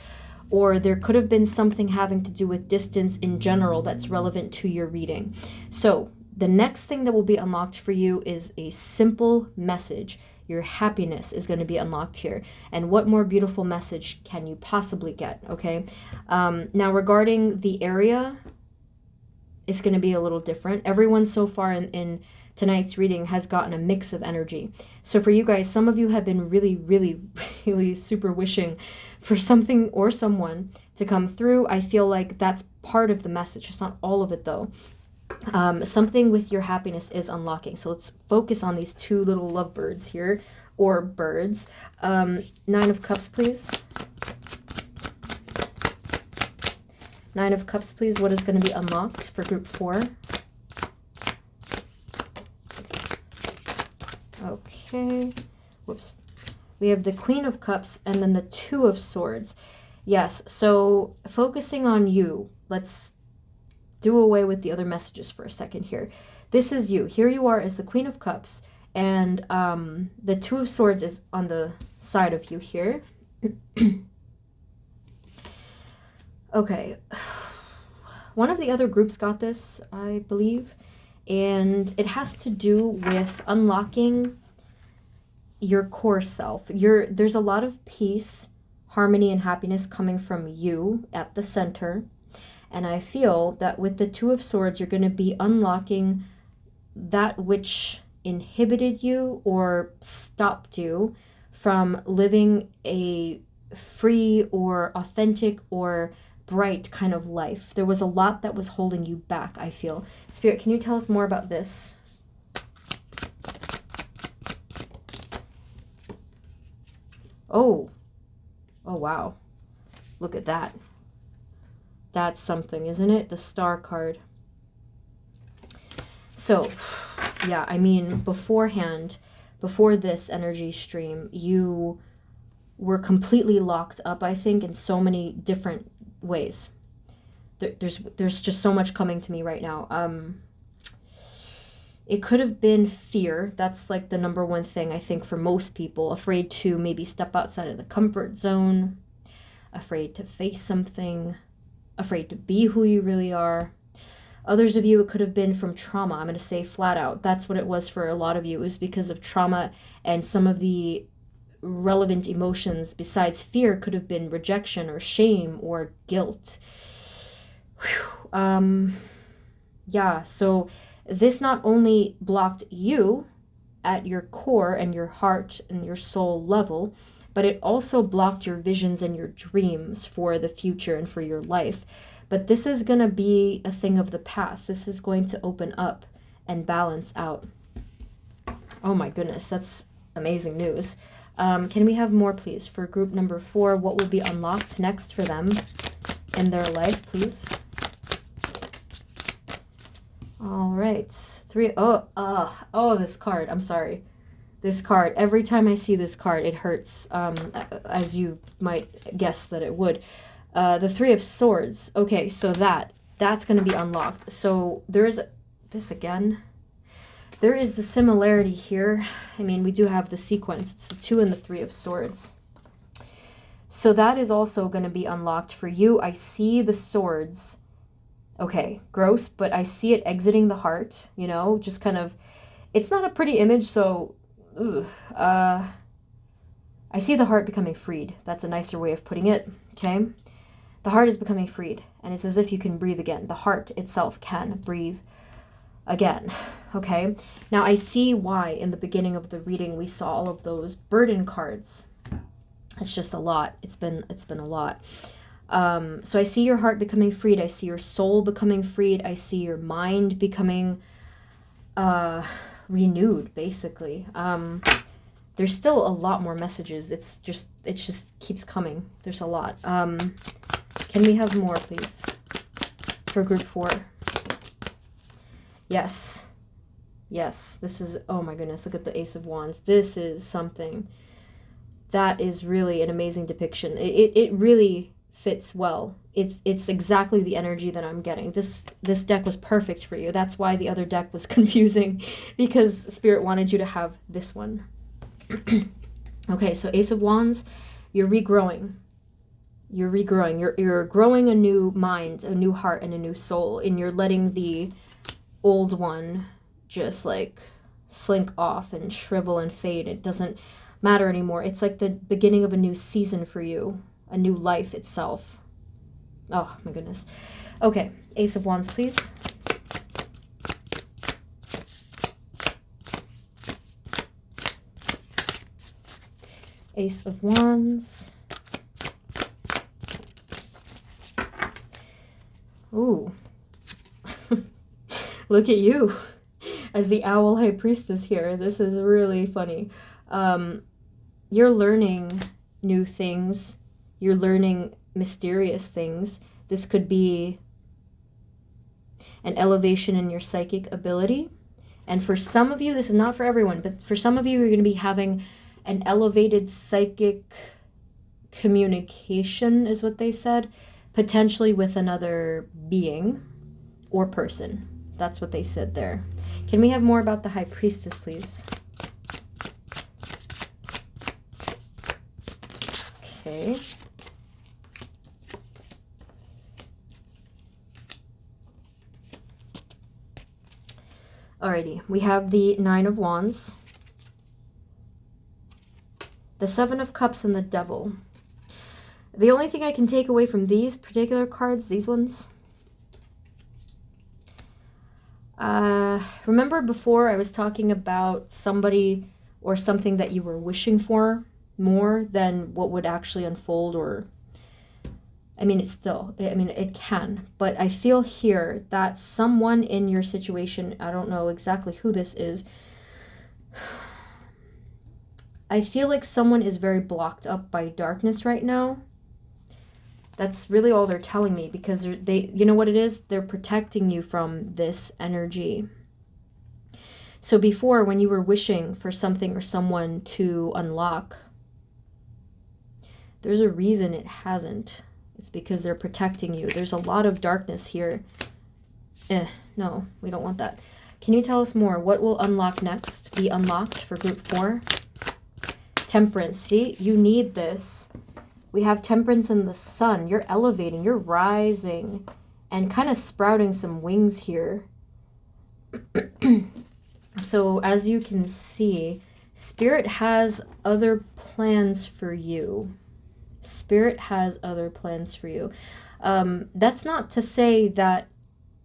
Speaker 1: or there could have been something having to do with distance in general that's relevant to your reading. So the next thing that will be unlocked for you is a simple message. Your happiness is going to be unlocked here. And what more beautiful message can you possibly get, okay? Now, regarding the area, it's going to be a little different. Everyone so far in tonight's reading has gotten a mix of energy. So for you guys, some of you have been really, really, really super wishing for something or someone to come through. I feel like that's part of the message. It's not all of it, though. Something with your happiness is unlocking. So let's focus on these two little lovebirds here, or birds. Nine of Cups, please. Nine of Cups, please. What is going to be unlocked for group 4? Okay. Whoops. We have the Queen of Cups and then the Two of Swords. Yes, so focusing on you. Let's do away with the other messages for a second here. This is you. Here you are as the Queen of Cups, and the Two of Swords is on the side of you here. Okay. One of the other groups got this, I believe, and it has to do with unlocking your core self. There's a lot of peace, harmony, and happiness coming from you at the center. And I feel that with the Two of Swords, you're going to be unlocking that which inhibited you or stopped you from living a free or authentic or bright kind of life. There was a lot that was holding you back, I feel. Spirit, can you tell us more about this? Oh, wow. Look at that. That's something, isn't it? The Star card. So, yeah, I mean, beforehand, before this energy stream, you were completely locked up, I think, in so many different ways. There's just so much coming to me right now. It could have been fear. That's like the number one thing, I think, for most people. Afraid to maybe step outside of the comfort zone. Afraid to face something. Afraid to be who you really are. Others of you, it could have been from trauma. I'm going to say flat out. That's what it was for a lot of you. It was because of trauma, and some of the relevant emotions besides fear could have been rejection or shame or guilt. Yeah, so this not only blocked you at your core and your heart and your soul level, but it also blocked your visions and your dreams for the future and for your life. But this is going to be a thing of the past. This is going to open up and balance out. Oh my goodness, that's amazing news. Can we have more, please, for group number 4? What will be unlocked next for them in their life, please? All right. 3. Oh, this card. I'm sorry. This card. Every time I see this card, it hurts, as you might guess that it would. The 3 of Swords. Okay, so that's going to be unlocked. So there is this again. There is the similarity here. I mean, we do have the sequence. It's the 2 and the 3 of Swords. So that is also going to be unlocked for you. I see the swords. Okay, gross, but I see it exiting the heart, you know, just kind of, it's not a pretty image, so, I see the heart becoming freed. That's a nicer way of putting it, okay? The heart is becoming freed, and it's as if you can breathe again. The heart itself can breathe again, okay? Now, I see why in the beginning of the reading we saw all of those burden cards. It's just a lot. It's been a lot. So I see your heart becoming freed. I see your soul becoming freed. I see your mind becoming renewed, basically. There's still a lot more messages. It just keeps coming. There's a lot. Can we have more, please, for group 4? Yes. Yes, this is, oh my goodness, look at the Ace of Wands. This is something that is really an amazing depiction. It really fits well. It's exactly the energy that I'm getting. This deck was perfect for you. That's why the other deck was confusing, because Spirit wanted you to have this one. Okay, so Ace of Wands, you're regrowing. You're regrowing. You're growing a new mind, a new heart, and a new soul, and you're letting the old one just like slink off and shrivel and fade. It doesn't matter anymore. It's like the beginning of a new season for you, a new life itself. Oh my goodness. Okay, Ace of Wands, please. Ace of Wands. Ooh. Look at you as the Owl High Priestess here. This is really funny. You're learning new things. You're learning mysterious things. This could be an elevation in your psychic ability. And for some of you, this is not for everyone, but for some of you, you're going to be having an elevated psychic communication, is what they said, potentially with another being or person. That's what they said there. Can we have more about the High Priestess, please? Okay. Alrighty, we have the Nine of Wands, the Seven of Cups, and the Devil. The only thing I can take away from these particular cards, these ones, remember before I was talking about somebody or something that you were wishing for more than what would actually unfold, or, I mean, it can, but I feel here that someone in your situation, I don't know exactly who this is, I feel like someone is very blocked up by darkness right now. That's really all they're telling me, because they, you know what it is? They're protecting you from this energy. So before, when you were wishing for something or someone to unlock, there's a reason it hasn't. It's because they're protecting you. There's a lot of darkness here. No, we don't want that. Can you tell us more? What will unlock next? Be unlocked for group 4? Temperance. See, you need this. We have Temperance in the Sun. You're elevating, you're rising, and kind of sprouting some wings here. So as you can see, Spirit has other plans for you. Spirit has other plans for you. That's not to say that,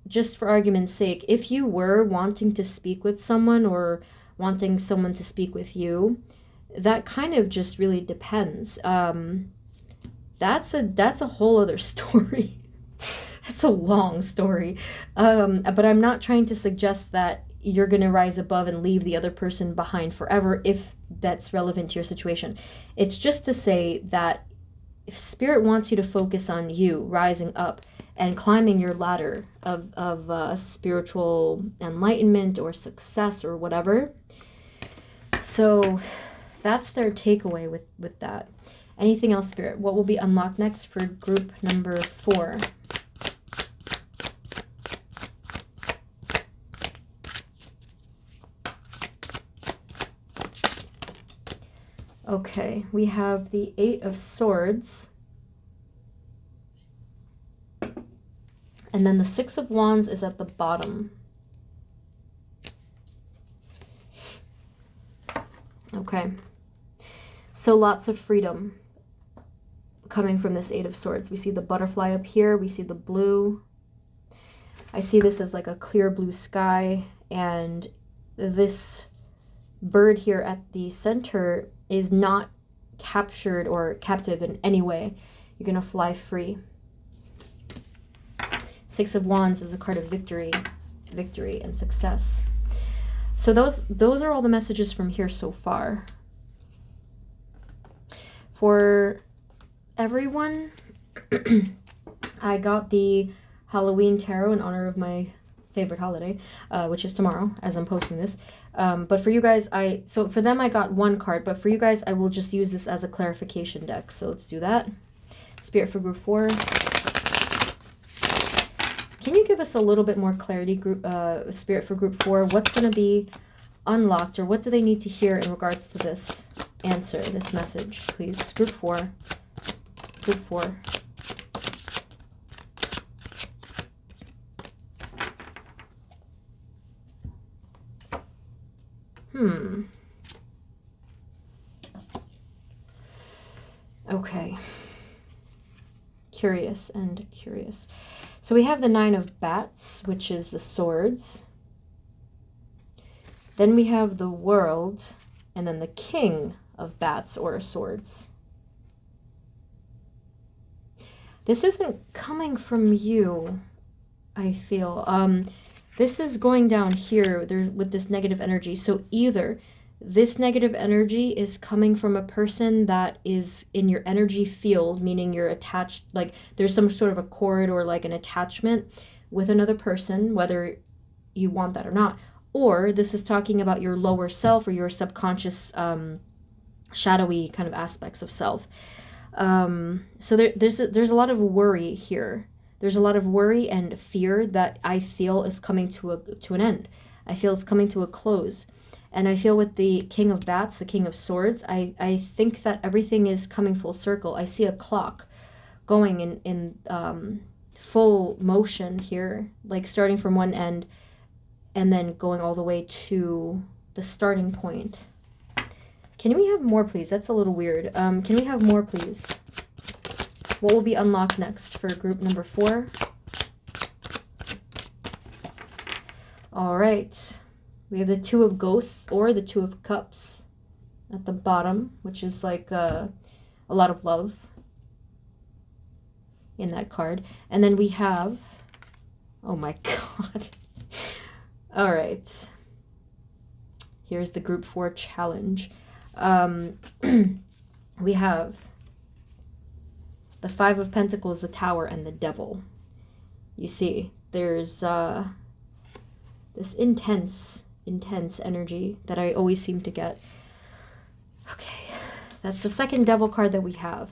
Speaker 1: just for argument's sake, if you were wanting to speak with someone or wanting someone to speak with you, that kind of just really depends. That's a whole other story. That's a long story. But I'm not trying to suggest that you're going to rise above and leave the other person behind forever if that's relevant to your situation. It's just to say that if Spirit wants you to focus on you rising up and climbing your ladder of spiritual enlightenment or success or whatever. So that's their takeaway with that. Anything else, Spirit? What will be unlocked next for group number 4? Okay, we have the 8 of Swords. And then the 6 of Wands is at the bottom. Okay. So lots of freedom coming from this 8 of Swords. We see the butterfly up here. We see the blue. I see this as like a clear blue sky. And this bird here at the center is not captured or captive in any way. You're going to fly free. 6 of Wands is a card of victory and success. So those are all the messages from here so far. For everyone, I got the Halloween tarot in honor of my favorite holiday, which is tomorrow as I'm posting this. But for you guys, so for them I got one card, but for you guys I will just use this as a clarification deck. So let's do that. Spirit for group 4. Can you give us a little bit more clarity, Spirit for group 4? What's going to be unlocked, or what do they need to hear in regards to this answer, this message, please? Group 4. Group 4. Okay. Curious and curious. So we have the 9 of Bats, which is the swords. Then we have the World, and then the King of Bats or swords. This isn't coming from you, I feel. This is going down here with this negative energy. So either this negative energy is coming from a person that is in your energy field, meaning you're attached, like there's some sort of a cord or like an attachment with another person, whether you want that or not. Or this is talking about your lower self or your subconscious, shadowy kind of aspects of self. So there's a lot of worry here. There's a lot of worry and fear that I feel is coming to an end. I feel it's coming to a close. And I feel with the King of Bats, the King of Swords, I think that everything is coming full circle. I see a clock going in full motion here, like starting from one end and then going all the way to the starting point. Can we have more, please? That's a little weird. Can we have more, please? What will be unlocked next for group number 4? All right. We have the 2 of Ghosts or the 2 of Cups at the bottom, which is like a lot of love in that card. And then we have, oh my God. All right. Here's the group 4 challenge. We have the 5 of Pentacles, the Tower, and the Devil. You see, there's this intense energy that I always seem to get. Okay, that's the second Devil card that we have.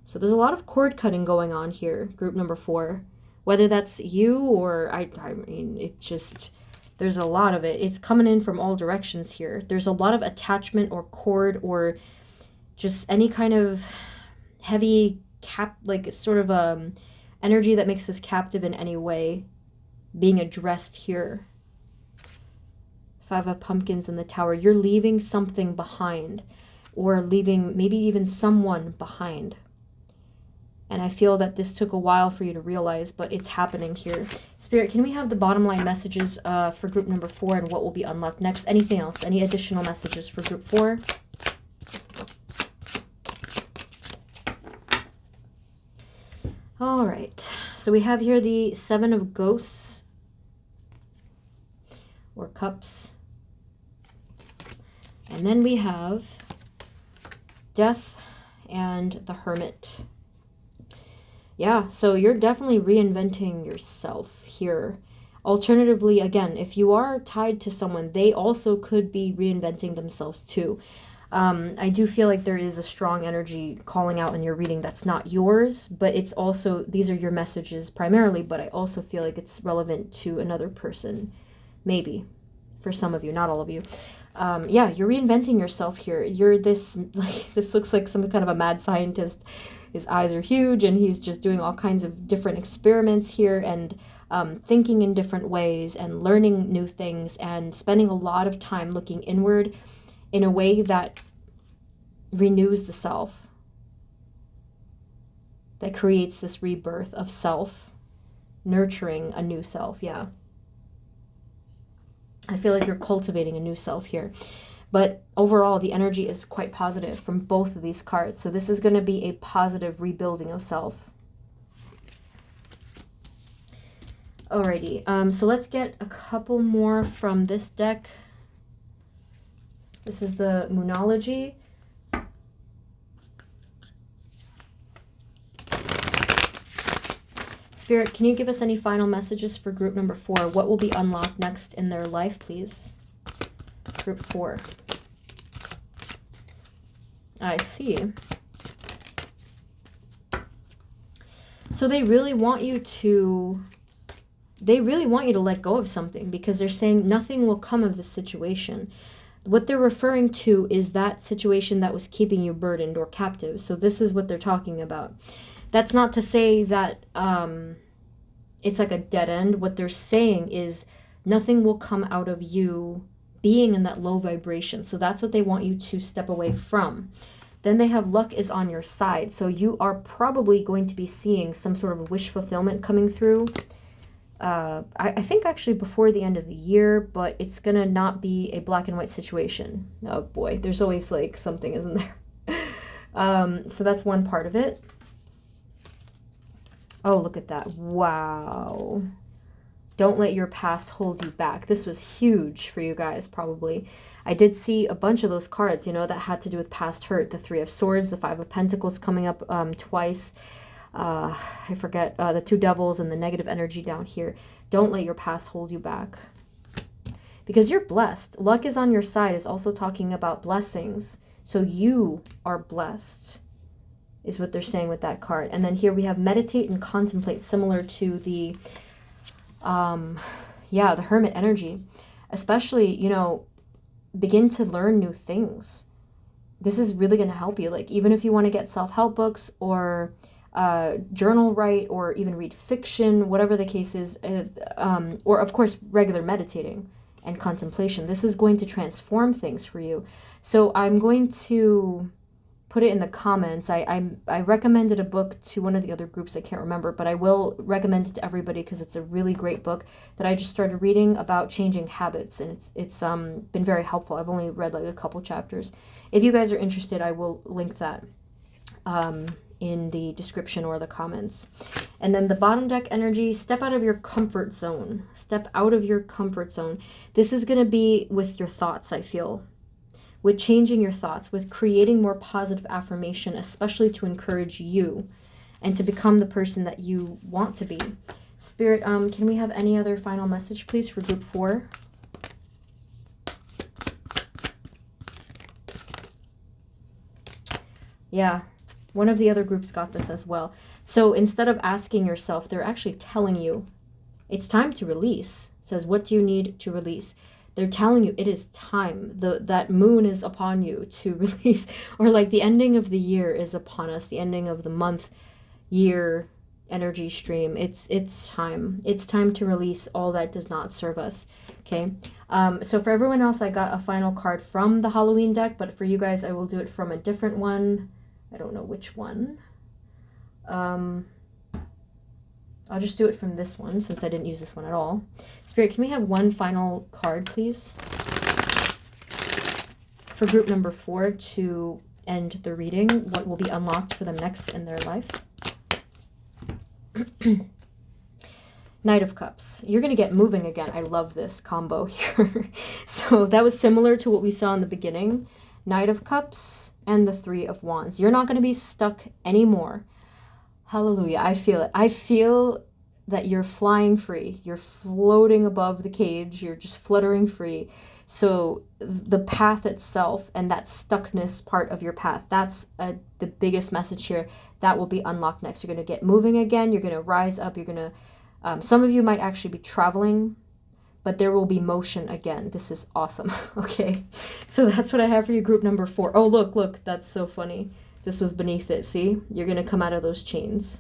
Speaker 1: So there's a lot of cord cutting going on here, group number 4. Whether that's you or I mean, it just, there's a lot of it. It's coming in from all directions here. There's a lot of attachment or cord or just any kind of heavy like sort of energy that makes us captive in any way being addressed here. 5 of Pumpkins in the Tower. You're leaving something behind, or leaving maybe even someone behind. And I feel that this took a while for you to realize, but it's happening here. Spirit, can we have the bottom line messages for group number 4 and what will be unlocked next? Anything else? Any additional messages for group 4? All right. So we have here the 7 of Ghosts or Cups. And then we have Death and the Hermit. Yeah, so you're definitely reinventing yourself here. Alternatively, again, if you are tied to someone, they also could be reinventing themselves too. I do feel like there is a strong energy calling out in your reading that's not yours, but it's also, these are your messages primarily, but I also feel like it's relevant to another person, maybe, for some of you, not all of you. Yeah, you're reinventing yourself here. You're this, like, this looks like some kind of a mad scientist. His eyes are huge and he's just doing all kinds of different experiments here and thinking in different ways and learning new things and spending a lot of time looking inward in a way that renews the self, that creates this rebirth of self, nurturing a new self. Yeah. I feel like you're cultivating a new self here. But overall, the energy is quite positive from both of these cards. So this is going to be a positive rebuilding of self. Alrighty, so let's get a couple more from this deck. This is the Moonology. Spirit, can you give us any final messages for group number 4? What will be unlocked next in their life, please? Group 4. I see. So they really want you to let go of something, because they're saying nothing will come of this situation. What they're referring to is that situation that was keeping you burdened or captive. So this is what they're talking about. That's not to say that it's like a dead end. What they're saying is nothing will come out of you being in that low vibration. So that's what they want you to step away from. Then they have luck is on your side. So you are probably going to be seeing some sort of wish fulfillment coming through. I think actually before the end of the year, but it's gonna not be a black and white situation. Oh boy, there's always like something, isn't there? So that's one part of it. Oh, look at that. Wow. Don't let your past hold you back. This was huge for you guys, probably. I did see a bunch of those cards, you know, that had to do with past hurt. The 3 of Swords, the 5 of Pentacles coming up twice. I forget, the 2 devils and the negative energy down here. Don't let your past hold you back, because you're blessed. Luck is on your side is also talking about blessings. So you are blessed, is what they're saying with that card. And then here we have meditate and contemplate, similar to the, yeah, the Hermit energy. Especially, you know, begin to learn new things. This is really going to help you. Like, even if you want to get self-help books or journal write, or even read fiction, whatever the case is, or of course regular meditating and contemplation, this is going to transform things for you. So I'm going to put it in the comments. I recommended a book to one of the other groups, I can't remember, but I will recommend it to everybody because it's a really great book that I just started reading about changing habits, and it's been very helpful. I've only read like a couple chapters. If you guys are interested, I will link that in the description or the comments. And then the bottom deck energy, step out of your comfort zone. Step out of your comfort zone. This is going to be with your thoughts, I feel. With changing your thoughts, with creating more positive affirmation, especially to encourage you and to become the person that you want to be. Spirit, can we have any other final message, please, for group 4? Yeah. One of the other groups got this as well. So instead of asking yourself, they're actually telling you it's time to release. It says, what do you need to release? They're telling you it is time. That moon is upon you to release, or like the ending of the year is upon us, the ending of the month, year, energy stream. It's time. It's time to release all that does not serve us. Okay. So for everyone else, I got a final card from the Halloween deck, but for you guys, I will do it from a different one. I don't know which one. I'll just do it from this one since I didn't use this one at all. Spirit, can we have one final card, please? For group number 4 to end the reading. What will be unlocked for them next in their life? Knight of Cups. You're going to get moving again. I love this combo here. So that was similar to what we saw in the beginning. Knight of Cups and the 3 of Wands. You're not going to be stuck anymore. Hallelujah. I feel it. I feel that you're flying free. You're floating above the cage. You're just fluttering free. So the path itself and that stuckness part of your path, that's the biggest message here. That will be unlocked next. You're going to get moving again. You're going to rise up. You're going to, some of you might actually be traveling, but there will be motion again. This is awesome. Okay, so that's what I have for you, group number 4. Oh, look, that's so funny. This was beneath it. See, you're going to come out of those chains.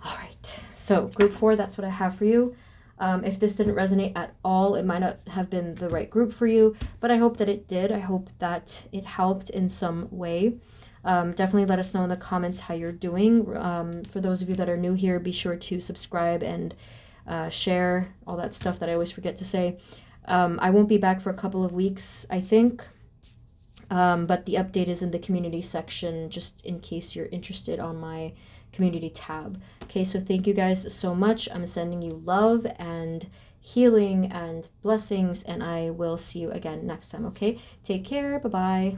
Speaker 1: All right, so group 4, that's what I have for you. If this didn't resonate at all, it might not have been the right group for you, but I hope that it did. I hope that it helped in some way. Definitely let us know in the comments how you're doing. For those of you that are new here, be sure to subscribe and share, all that stuff that I always forget to say. I won't be back for a couple of weeks, I think, but the update is in the community section, just in case you're interested, on my community tab. Okay, so thank you guys so much. I'm sending you love and healing and blessings, and I will see you again next time. Okay, take care. Bye-bye.